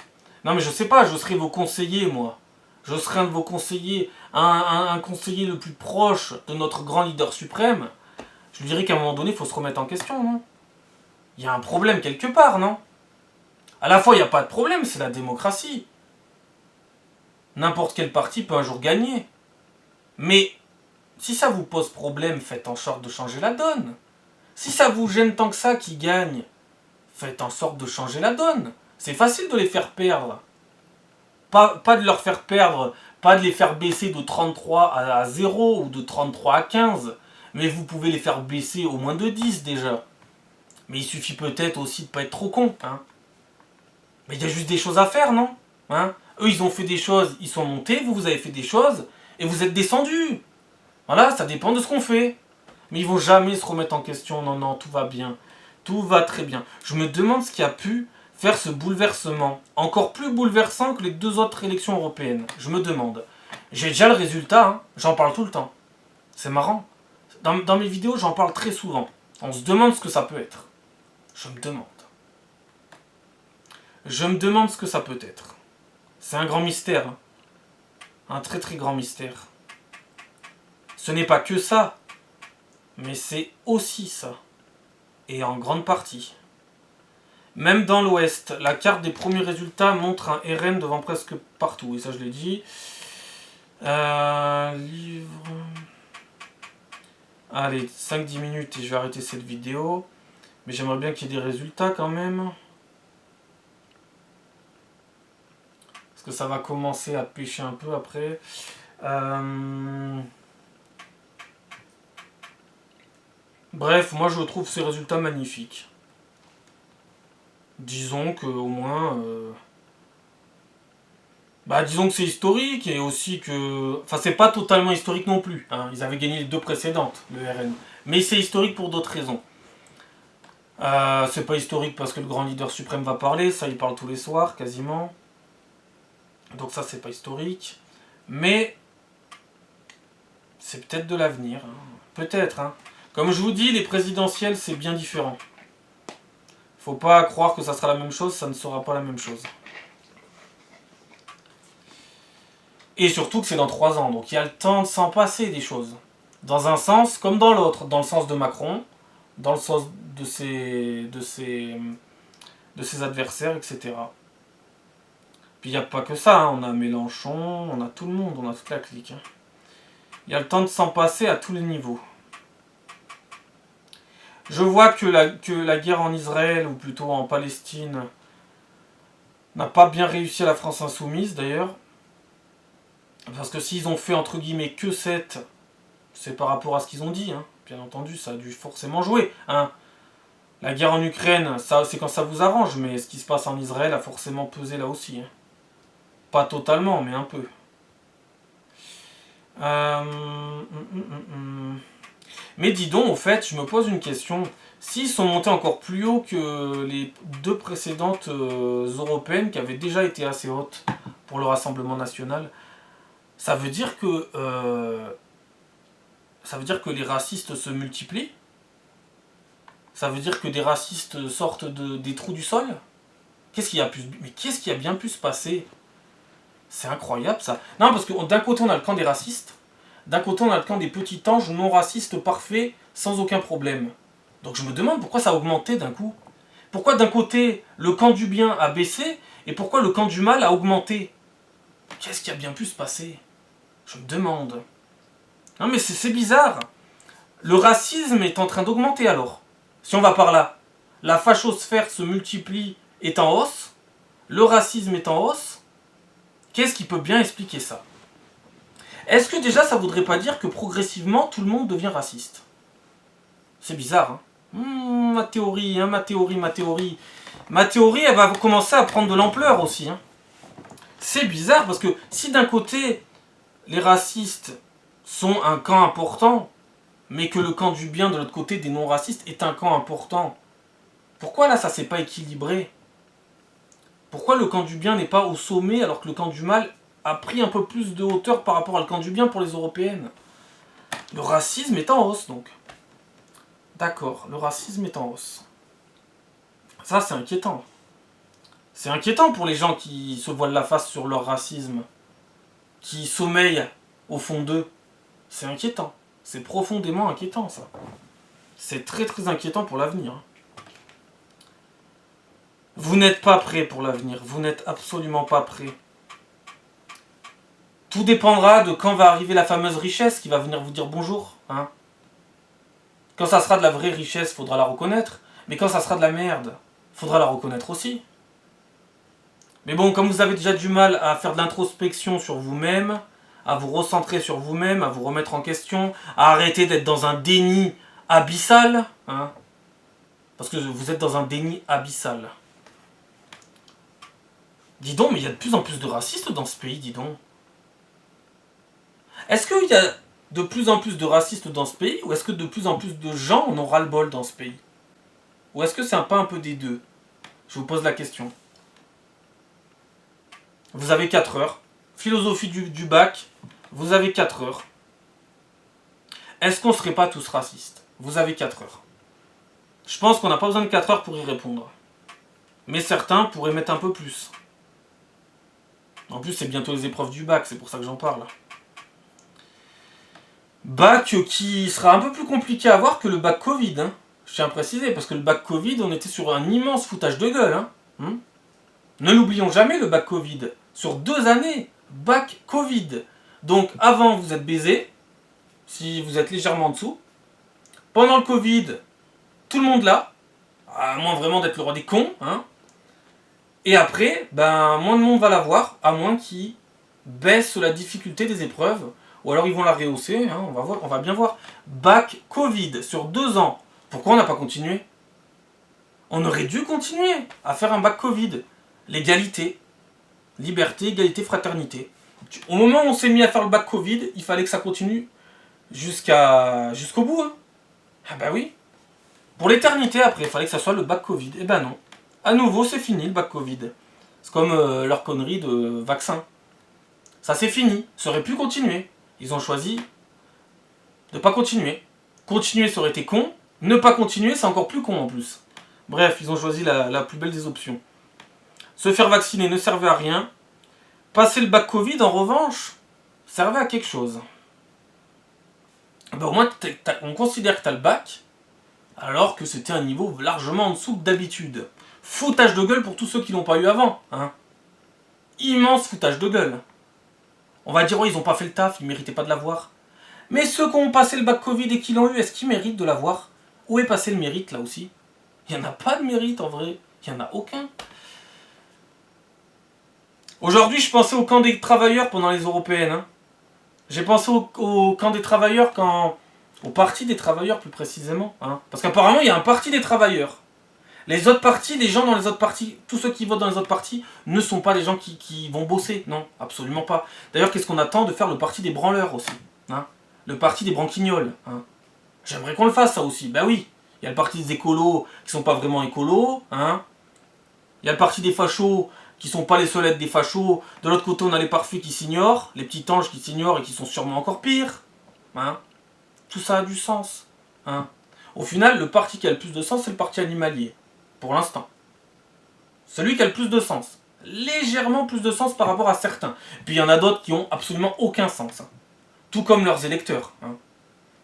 Non mais je sais pas, je serai vos conseillers, moi. Je serai un de vos conseillers, un conseiller le plus proche de notre grand leader suprême. Je lui dirais qu'à un moment donné, il faut se remettre en question, non? Il y a un problème quelque part, non? À la fois, il n'y a pas de problème, c'est la démocratie. N'importe quel parti peut un jour gagner. Mais si ça vous pose problème, faites en sorte de changer la donne. Si ça vous gêne tant que ça qui gagne, faites en sorte de changer la donne. C'est facile de les faire perdre. Pas de leur faire perdre, pas de les faire baisser de 33 à 0 ou de 33 à 15. Mais vous pouvez les faire baisser au moins de 10 déjà. Mais il suffit peut-être aussi de pas être trop con. Hein. Mais il y a juste des choses à faire, non hein. Eux, ils ont fait des choses, ils sont montés, vous avez fait des choses, et vous êtes descendus. Voilà, ça dépend de ce qu'on fait. Mais ils vont jamais se remettre en question. Non, non, tout va bien. Tout va très bien. Je me demande ce qui a pu faire ce bouleversement. Encore plus bouleversant que les 2 autres élections européennes. Je me demande. J'ai déjà le résultat, hein. J'en parle tout le temps. C'est marrant. Dans mes vidéos, j'en parle très souvent. On se demande ce que ça peut être. Je me demande. Je me demande ce que ça peut être. C'est un grand mystère. Hein. Un très très grand mystère. Ce n'est pas que ça. Mais c'est aussi ça. Et en grande partie. Même dans l'Ouest, la carte des premiers résultats montre un RN devant presque partout. Et ça, je l'ai dit. Livre... Allez, 5-10 minutes et je vais arrêter cette vidéo. Mais j'aimerais bien qu'il y ait des résultats quand même. Parce que ça va commencer à pêcher un peu après. Bref, moi je trouve ces résultats magnifiques. Disons qu'au moins, Bah, disons que c'est historique et aussi que. Enfin, c'est pas totalement historique non plus. Hein. Ils avaient gagné les deux précédentes, le RN. Mais c'est historique pour d'autres raisons. C'est pas historique parce que le grand leader suprême va parler, ça il parle tous les soirs quasiment. Donc ça c'est pas historique. Mais c'est peut-être de l'avenir. Hein. Peut-être. Hein. Comme je vous dis, les présidentielles c'est bien différent. Faut pas croire que ça sera la même chose, ça ne sera pas la même chose. Et surtout que c'est dans 3 ans, donc il y a le temps de s'en passer des choses. Dans un sens comme dans l'autre. Dans le sens de Macron, dans le sens de ses adversaires, etc. Puis il n'y a pas que ça, hein. On a Mélenchon, on a tout le monde, on a toute la clique. Hein. Il y a le temps de s'en passer à tous les niveaux. Je vois que la guerre en Israël, ou plutôt en Palestine, n'a pas bien réussi à la France insoumise d'ailleurs. Parce que s'ils ont fait entre guillemets que 7, c'est par rapport à ce qu'ils ont dit. Hein. Bien entendu, ça a dû forcément jouer. Hein. La guerre en Ukraine, ça, c'est quand ça vous arrange, mais ce qui se passe en Israël a forcément pesé là aussi. Hein. Pas totalement, mais un peu. Mais dis donc, au fait, je me pose une question. S'ils sont montés encore plus haut que les deux précédentes européennes qui avaient déjà été assez hautes pour le Rassemblement national, ça veut dire que les racistes se multiplient? Ça veut dire que des racistes sortent des trous du sol? Qu'est-ce qui a bien pu se passer? C'est incroyable ça. Non, parce que d'un côté on a le camp des racistes, d'un côté on a le camp des petits anges non racistes parfaits, sans aucun problème. Donc je me demande pourquoi ça a augmenté d'un coup. Pourquoi d'un côté le camp du bien a baissé, et pourquoi le camp du mal a augmenté? Qu'est-ce qui a bien pu se passer? Je me demande. Non mais c'est bizarre. Le racisme est en train d'augmenter alors. Si on va par là, la fachosphère se multiplie, est en hausse, le racisme est en hausse. Qu'est-ce qui peut bien expliquer ça? Est-ce que déjà ça voudrait pas dire que progressivement tout le monde devient raciste? C'est bizarre, hein. Ma théorie, hein, ma théorie. Ma théorie, elle va commencer à prendre de l'ampleur aussi. Hein. C'est bizarre parce que si d'un côté les racistes sont un camp important, mais que le camp du bien de l'autre côté des non-racistes est un camp important, pourquoi là ça s'est pas équilibré? Pourquoi le camp du bien n'est pas au sommet alors que le camp du mal a pris un peu plus de hauteur par rapport au camp du bien pour les européennes? Le racisme est en hausse donc. D'accord, le racisme est en hausse. Ça c'est inquiétant. C'est inquiétant pour les gens qui se voilent la face sur leur racisme, qui sommeillent au fond d'eux. C'est inquiétant. C'est profondément inquiétant ça. C'est très très inquiétant pour l'avenir. Vous n'êtes pas prêt pour l'avenir. Vous n'êtes absolument pas prêt. Tout dépendra de quand va arriver la fameuse richesse qui va venir vous dire bonjour. Hein. Quand ça sera de la vraie richesse, faudra la reconnaître. Mais quand ça sera de la merde, faudra la reconnaître aussi. Mais bon, comme vous avez déjà du mal à faire de l'introspection sur vous-même, à vous recentrer sur vous-même, à vous remettre en question, à arrêter d'être dans un déni abyssal, hein, parce que vous êtes dans un déni abyssal. Dis donc, mais il y a de plus en plus de racistes dans ce pays, dis donc. Est-ce qu'il y a de plus en plus de racistes dans ce pays, ou est-ce que de plus en plus de gens en ont ras-le-bol dans ce pays? Ou est-ce que c'est pas un peu des deux? Je vous pose la question. Vous avez 4 heures. Philosophie du bac, vous avez 4 heures. Est-ce qu'on serait pas tous racistes? Vous avez 4 heures. Je pense qu'on n'a pas besoin de 4 heures pour y répondre. Mais certains pourraient mettre un peu plus. En plus, c'est bientôt les épreuves du bac, c'est pour ça que j'en parle. Bac qui sera un peu plus compliqué à avoir que le bac Covid. Hein. Je tiens à préciser, parce que le bac Covid, on était sur un immense foutage de gueule. Hein. Ne l'oublions jamais, le bac Covid. Sur 2 années, bac Covid. Donc avant, vous êtes baisé, si vous êtes légèrement en dessous. Pendant le Covid, tout le monde là, à moins vraiment d'être le roi des cons. Hein. Et après, moins de monde va l'avoir, à moins qu'ils baissent la difficulté des épreuves. Ou alors ils vont la rehausser, hein, on va bien voir. Bac Covid, sur 2 ans. Pourquoi on n'a pas continué? On aurait dû continuer à faire un bac Covid. L'égalité. Liberté, égalité, fraternité. Au moment où on s'est mis à faire le bac Covid, il fallait que ça continue jusqu'au bout. Hein. Ah bah oui. Pour l'éternité après, il fallait que ça soit le bac Covid. Eh ben non. À nouveau, c'est fini le bac Covid. C'est comme leur connerie de vaccin. Ça c'est fini. Ça aurait pu continuer. Ils ont choisi de pas continuer. Continuer, ça aurait été con. Ne pas continuer, c'est encore plus con en plus. Bref, ils ont choisi la plus belle des options. Se faire vacciner ne servait à rien. Passer le bac Covid, en revanche, servait à quelque chose. Ben, au moins, on considère que tu as le bac, alors que c'était un niveau largement en dessous que d'habitude. Foutage de gueule pour tous ceux qui l'ont pas eu avant. Hein. Immense foutage de gueule. On va dire, oh, ils n'ont pas fait le taf, ils méritaient pas de l'avoir. Mais ceux qui ont passé le bac Covid et qui l'ont eu, est-ce qu'ils méritent de l'avoir? Où est passé le mérite, là aussi? Il n'y en a pas de mérite, en vrai. Il n'y en a aucun. Aujourd'hui, je pensais au camp des travailleurs pendant les européennes. Hein. J'ai pensé au camp des travailleurs au parti des travailleurs, plus précisément. Hein. Parce qu'apparemment, il y a un parti des travailleurs. Les autres partis, les gens dans les autres partis, tous ceux qui votent dans les autres partis, ne sont pas des gens qui vont bosser. Non, absolument pas. D'ailleurs, qu'est-ce qu'on attend de faire le parti des branleurs aussi? Hein. Le parti des branquignoles. Hein. J'aimerais qu'on le fasse, ça aussi. Ben oui, il y a le parti des écolos qui sont pas vraiment écolos. Hein. Il y a le parti des fachos qui sont pas les seuls à être des fachos. De l'autre côté, on a les parfaits qui s'ignorent, les petits anges qui s'ignorent et qui sont sûrement encore pires. Hein. Tout ça a du sens. Hein. Au final, le parti qui a le plus de sens, c'est le parti animalier. Pour l'instant. Celui qui a le plus de sens. Légèrement plus de sens par rapport à certains. Puis il y en a d'autres qui ont absolument aucun sens. Hein. Tout comme leurs électeurs. Hein.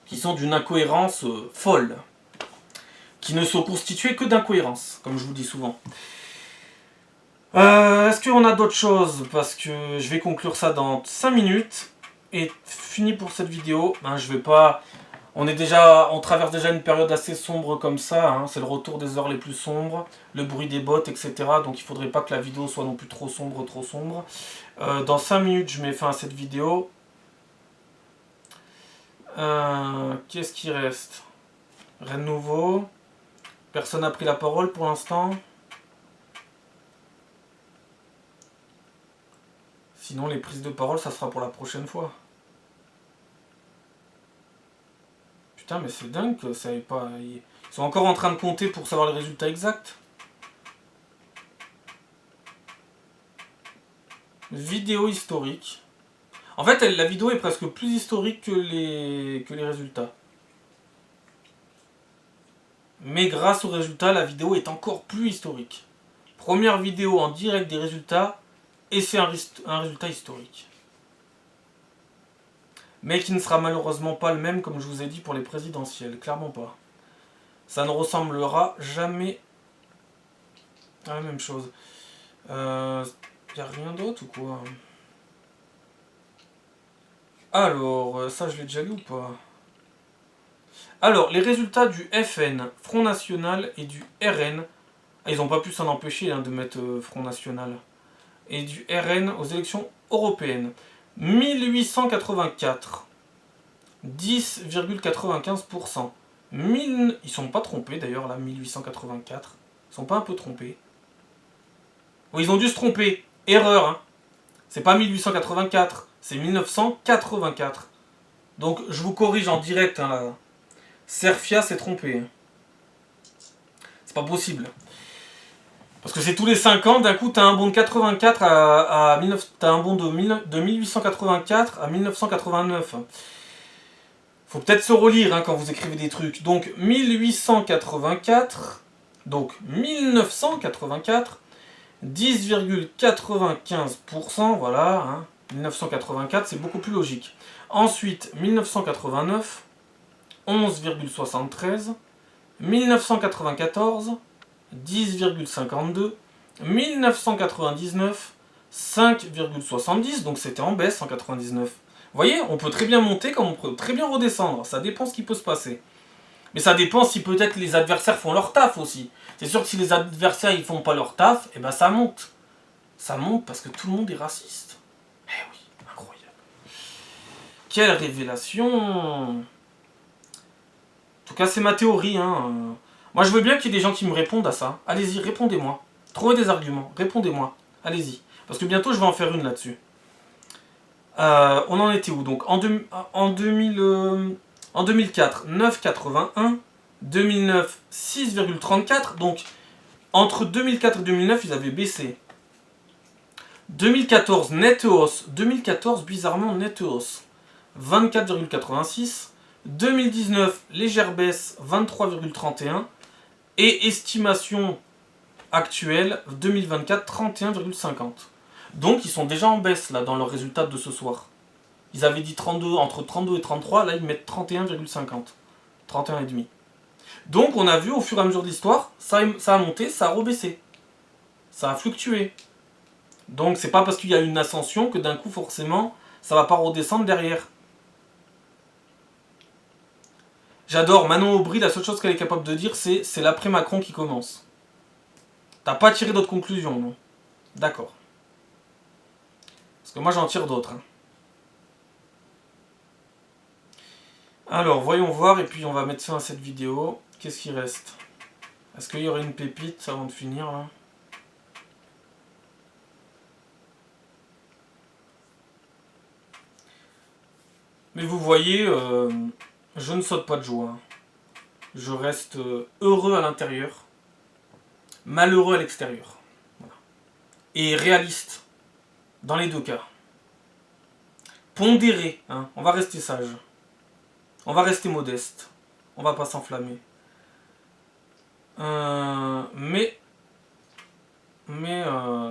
Qui sont d'une incohérence folle. Qui ne sont constitués que d'incohérences, comme je vous dis souvent. Est-ce qu'on a d'autres choses? Parce que je vais conclure ça dans 5 minutes. Et fini pour cette vidéo. Ben, je vais pas... On traverse déjà une période assez sombre comme ça. Hein. C'est le retour des heures les plus sombres. Le bruit des bottes, etc. Donc il faudrait pas que la vidéo soit non plus trop sombre, trop sombre. Dans 5 minutes, je mets fin à cette vidéo. Qu'est-ce qui reste? Rien de nouveau. Personne n'a pris la parole pour l'instant. Sinon, les prises de parole, ça sera pour la prochaine fois. Putain, mais c'est dingue que ça ait pas... Ils sont encore en train de compter pour savoir le résultat exact. Vidéo historique. En fait, la vidéo est presque plus historique que les résultats. Mais grâce aux résultats, la vidéo est encore plus historique. Première vidéo en direct des résultats, et c'est un résultat historique. Mais qui ne sera malheureusement pas le même, comme je vous ai dit, pour les présidentielles. Clairement pas. Ça ne ressemblera jamais à la même chose. Y a rien d'autre ou quoi? Alors, ça je l'ai déjà lu ou pas? Alors, les résultats du FN, Front National, et du RN, ils n'ont pas pu s'en empêcher hein, de mettre Front National, et du RN aux élections européennes. 1884, 10,95%. Ils sont pas trompés d'ailleurs là, 1884. Ils sont pas un peu trompés. Oui, ils ont dû se tromper. Erreur, hein. C'est pas 1884, c'est 1984. Donc je vous corrige en direct hein, là. Serfia s'est trompé. C'est pas possible. Parce que c'est tous les 5 ans, d'un coup t'as un bond de 84 t'as un bond de 1884 à 1989. Faut peut-être se relire hein, quand vous écrivez des trucs. Donc 1884, donc 1984, 10,95%, voilà. Hein, 1984, c'est beaucoup plus logique. Ensuite, 1989, 11,73, 1994, 10,52, 1999, 5,70, donc c'était en baisse en 99. Vous voyez, on peut très bien monter comme on peut très bien redescendre, ça dépend ce qui peut se passer. Mais ça dépend si peut-être les adversaires font leur taf aussi. C'est sûr que si les adversaires ils font pas leur taf, et ben ça monte. Ça monte parce que tout le monde est raciste. Eh oui, incroyable. Quelle révélation! En tout cas, c'est ma théorie. Hein. Moi, je veux bien qu'il y ait des gens qui me répondent à ça. Allez-y, répondez-moi. Trouvez des arguments, répondez-moi. Allez-y. Parce que bientôt je vais en faire une là-dessus. On en était où? Donc en 2004, 9,81. 2009, 6,34. Donc entre 2004 et 2009, ils avaient baissé. 2014, nette hausse. 2014, bizarrement, nette hausse. 24,86. 2019, légère baisse. 23,31. Et estimation actuelle, 2024, 31,50. Donc ils sont déjà en baisse là dans leurs résultats de ce soir. Ils avaient dit 32, entre 32 et 33, là ils mettent 31,50. 31,5. Donc on a vu au fur et à mesure de l'histoire, ça a monté, ça a rebaissé. Ça a fluctué. Donc c'est pas parce qu'il y a une ascension que d'un coup forcément ça va pas redescendre derrière. J'adore Manon Aubry, la seule chose qu'elle est capable de dire c'est l'après Macron qui commence. T'as pas tiré d'autres conclusions, non? D'accord. Parce que moi j'en tire d'autres. Hein. Alors voyons voir et puis on va mettre fin à cette vidéo. Qu'est-ce qui reste? Est-ce qu'il y aurait une pépite avant de finir là? Mais vous voyez, je ne saute pas de joie. Je reste heureux à l'intérieur, malheureux à l'extérieur. Voilà. Et réaliste dans les deux cas. Pondéré, hein. On va rester sage. On va rester modeste. On va pas s'enflammer. Mais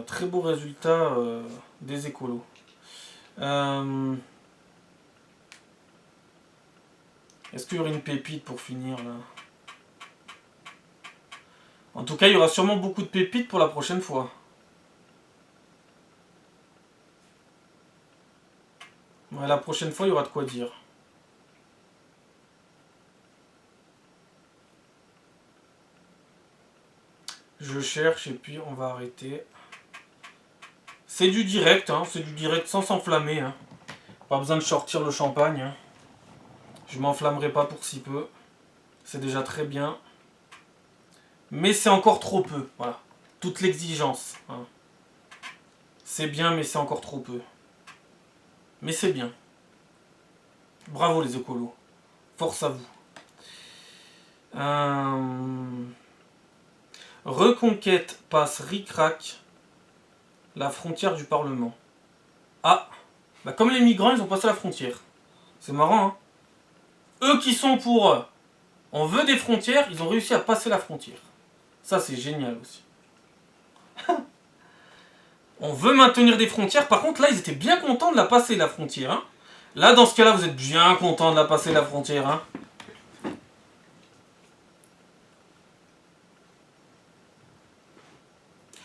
très beau résultat des écolos. Est-ce qu'il y aurait une pépite pour finir là? En tout cas, il y aura sûrement beaucoup de pépites pour la prochaine fois. Ouais, la prochaine fois, il y aura de quoi dire. Je cherche et puis on va arrêter. C'est du direct, hein, c'est du direct sans s'enflammer. Hein. Pas besoin de sortir le champagne. Hein. Je m'enflammerai pas pour si peu. C'est déjà très bien. Mais c'est encore trop peu. Voilà. Toute l'exigence. Hein. C'est bien, mais c'est encore trop peu. Mais c'est bien. Bravo les écolos. Force à vous. Reconquête passe ric-rac la frontière du Parlement. Ah, bah comme les migrants, ils ont passé la frontière. C'est marrant, hein. Eux qui sont pour on veut des frontières, ils ont réussi à passer la frontière. Ça, c'est génial aussi. On veut maintenir des frontières. Par contre, là, ils étaient bien contents de la passer, la frontière. Hein. Là, dans ce cas-là, vous êtes bien contents de la passer, la frontière. Hein.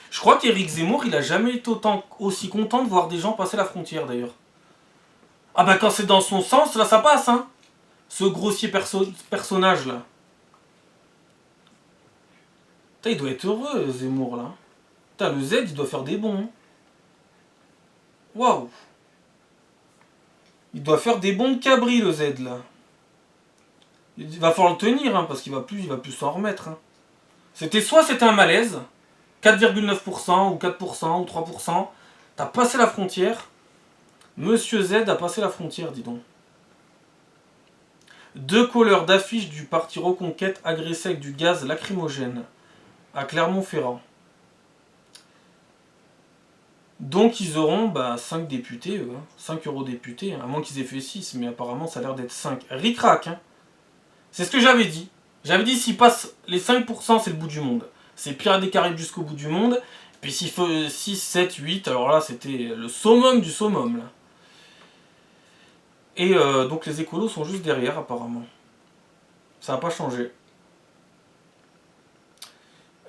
Je crois qu'Éric Zemmour, il a jamais été aussi content de voir des gens passer la frontière, d'ailleurs. Ah bah quand c'est dans son sens, là, ça passe, hein. Ce grossier personnage-là. Putain, il doit être heureux, Zemmour, là. Putain, le Z, il doit faire des bons. Hein. Waouh. Il doit faire des bons de cabri, le Z, là. Il va falloir le tenir, hein, parce qu'il va plus s'en remettre. Hein. C'était un malaise, 4,9% ou 4% ou 3%. T'as passé la frontière. Monsieur Z a passé la frontière, dis donc. 2 colleurs d'affiches du parti Reconquête agressés avec du gaz lacrymogène à Clermont-Ferrand. Donc ils auront 5 députés, eux, hein, 5 eurodéputés, hein, à moins qu'ils aient fait 6, mais apparemment ça a l'air d'être 5. Ric-rac, hein. C'est ce que j'avais dit. J'avais dit s'ils passent les 5%, c'est le bout du monde. C'est Pirates des Caraïbes jusqu'au bout du monde. Puis s'il faut 6, 7, 8, alors là c'était le summum du summum. Là. Et donc les écolos sont juste derrière apparemment. Ça n'a pas changé.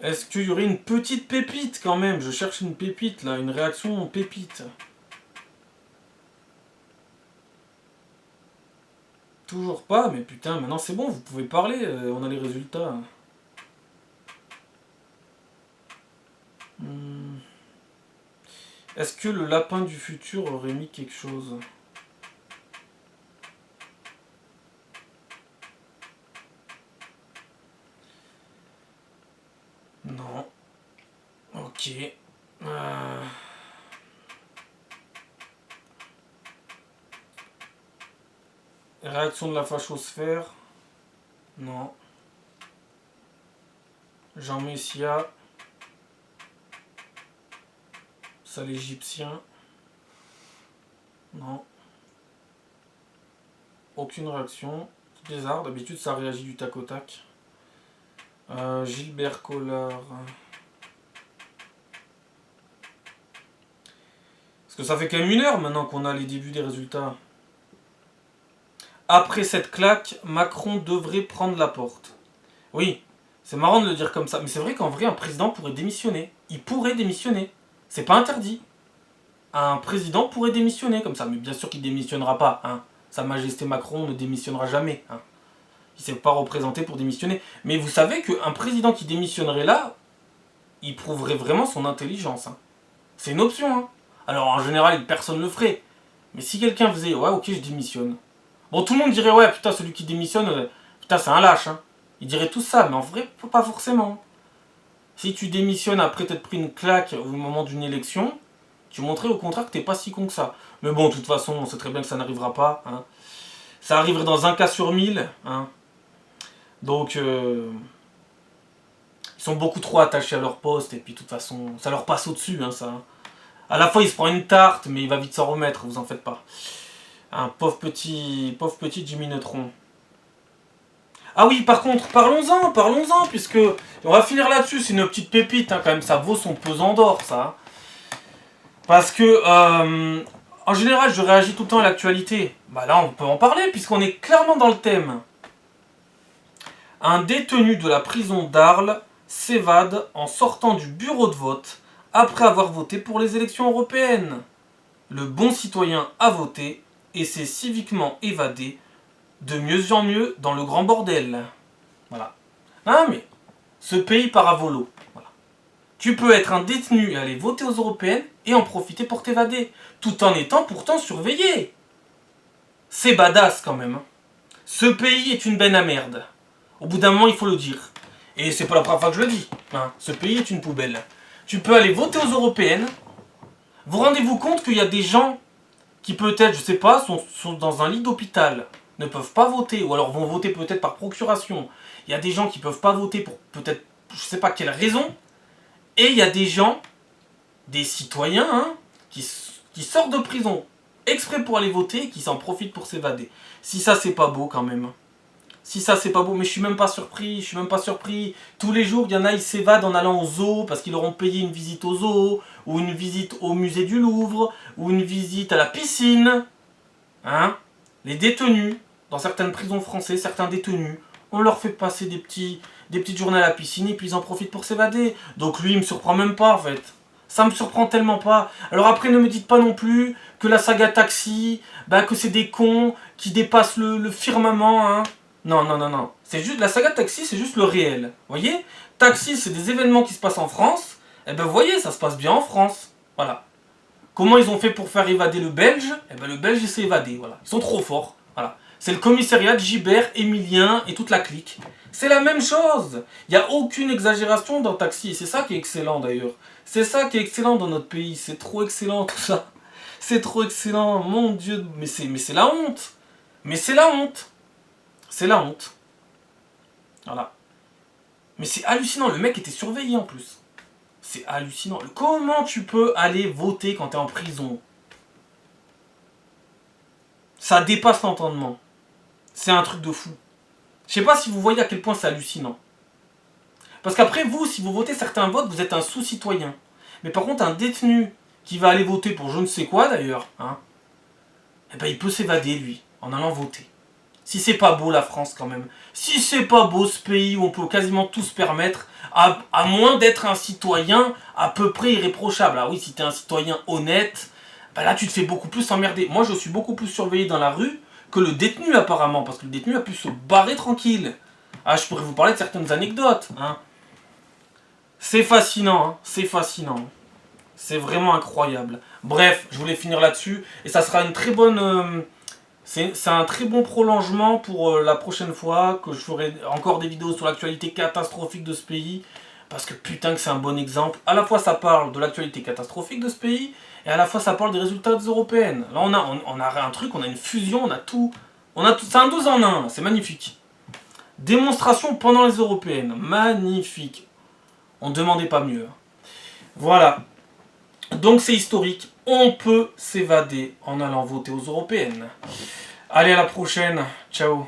Est-ce qu'il y aurait une petite pépite quand même? Je cherche une pépite là, une réaction en pépite. Toujours pas, mais putain, maintenant c'est bon, vous pouvez parler, on a les résultats. Est-ce que le lapin du futur aurait mis quelque chose? Non. Ok. Réaction de la fachosphère. Non. Jean Messia. Ça l'Égyptien. Non. Aucune réaction. C'est bizarre, d'habitude ça réagit du tac au tac. Gilbert Collard. Parce que ça fait quand même 1 heure maintenant qu'on a les débuts des résultats. Après cette claque, Macron devrait prendre la porte. Oui, c'est marrant de le dire comme ça, mais c'est vrai qu'en vrai, un président pourrait démissionner. Il pourrait démissionner. C'est pas interdit. Un président pourrait démissionner comme ça, mais bien sûr qu'il démissionnera pas. Hein. Sa Majesté Macron ne démissionnera jamais. Hein. Il ne s'est pas représenté pour démissionner. Mais vous savez qu'un président qui démissionnerait là, il prouverait vraiment son intelligence. Hein. C'est une option. Hein. Alors en général, personne ne le ferait. Mais si quelqu'un faisait, ouais, ok, je démissionne. Bon, tout le monde dirait, ouais, putain, celui qui démissionne, putain, c'est un lâche. Hein. Ils diraient tout ça, mais en vrai, pas forcément. Si tu démissionnes après t'être pris une claque au moment d'une élection, tu montrais au contraire que t'es pas si con que ça. Mais bon, de toute façon, on sait très bien que ça n'arrivera pas. Hein. Ça arriverait dans un cas sur 1000. Hein. Donc, ils sont beaucoup trop attachés à leur poste, et puis de toute façon, ça leur passe au-dessus, hein, ça. À la fois, il se prend une tarte, mais il va vite s'en remettre, vous en faites pas. Un pauvre petit Jimmy Neutron. Ah oui, par contre, parlons-en, puisque on va finir là-dessus, c'est une petite pépite, hein, quand même, ça vaut son pesant d'or, ça. Parce que, en général, je réagis tout le temps à l'actualité. Bah là, on peut en parler, puisqu'on est clairement dans le thème. Un détenu de la prison d'Arles s'évade en sortant du bureau de vote après avoir voté pour les élections européennes. Le bon citoyen a voté et s'est civiquement évadé de mieux en mieux dans le grand bordel. Voilà. Ah mais, ce pays part à volo. Voilà. Tu peux être un détenu et aller voter aux européennes et en profiter pour t'évader, tout en étant pourtant surveillé. C'est badass quand même. Ce pays est une benne à merde. Au bout d'un moment, il faut le dire. Et c'est pas la première fois que je le dis. Hein. Ce pays est une poubelle. Tu peux aller voter aux européennes. Vous rendez-vous compte qu'il y a des gens qui peut-être, je sais pas, sont dans un lit d'hôpital, ne peuvent pas voter, ou alors vont voter peut-être par procuration. Il y a des gens qui peuvent pas voter pour peut-être, je sais pas quelle raison. Et il y a des gens, des citoyens, hein, qui sortent de prison exprès pour aller voter et qui s'en profitent pour s'évader. Si ça, c'est pas beau quand même. Si ça, c'est pas beau, mais je suis même pas surpris. Tous les jours, il y en a, ils s'évadent en allant au zoo parce qu'ils leur ont payé une visite au zoo, ou une visite au musée du Louvre, ou une visite à la piscine. Hein? Les détenus, dans certaines prisons françaises, certains détenus, on leur fait passer des petites journées à la piscine et puis ils en profitent pour s'évader. Donc lui, il me surprend même pas en fait. Ça me surprend tellement pas. Alors après, ne me dites pas non plus que la saga Taxi, bah, que c'est des cons qui dépassent le firmament, hein. Non. C'est juste, la saga Taxi, c'est juste le réel. Vous voyez? Taxi, c'est des événements qui se passent en France. Et ben vous voyez, ça se passe bien en France. Voilà. Comment ils ont fait pour faire évader le Belge? Eh ben le Belge, il s'est évadé. Voilà. Ils sont trop forts. Voilà. C'est le commissariat de Gibert, Emilien et toute la clique. C'est la même chose. Il n'y a aucune exagération dans Taxi. C'est ça qui est excellent d'ailleurs. C'est ça qui est excellent dans notre pays. C'est trop excellent tout ça. C'est trop excellent. Mon Dieu. Mais c'est la honte. Mais c'est la honte. C'est la honte. Voilà. Mais c'est hallucinant, le mec était surveillé en plus. C'est hallucinant. Comment tu peux aller voter quand t'es en prison? Ça dépasse l'entendement. C'est un truc de fou. Je sais pas si vous voyez à quel point c'est hallucinant. Parce qu'après, vous, si vous votez certains votes, vous êtes un sous-citoyen. Mais par contre, un détenu qui va aller voter pour je ne sais quoi d'ailleurs, hein, eh ben, il peut s'évader, lui, en allant voter. Si c'est pas beau la France quand même. Si c'est pas beau ce pays où on peut quasiment tout se permettre, à moins d'être un citoyen à peu près irréprochable. Ah oui, si t'es un citoyen honnête, bah là tu te fais beaucoup plus emmerder. Moi je suis beaucoup plus surveillé dans la rue que le détenu apparemment, parce que le détenu a pu se barrer tranquille. Ah, je pourrais vous parler de certaines anecdotes. Hein. C'est fascinant, hein. C'est fascinant. C'est vraiment incroyable. Bref, je voulais finir là-dessus, et ça sera une très bonne... c'est un très bon prolongement pour la prochaine fois que je ferai encore des vidéos sur l'actualité catastrophique de ce pays. Parce que putain que c'est un bon exemple. À la fois ça parle de l'actualité catastrophique de ce pays et à la fois ça parle des résultats des européennes. Là on a un truc, on a une fusion, on a tout. C'est un 12 en 1, c'est magnifique. Démonstration pendant les européennes, magnifique. On ne demandait pas mieux. Voilà. Donc c'est historique. On peut s'évader en allant voter aux européennes. Allez, à la prochaine. Ciao.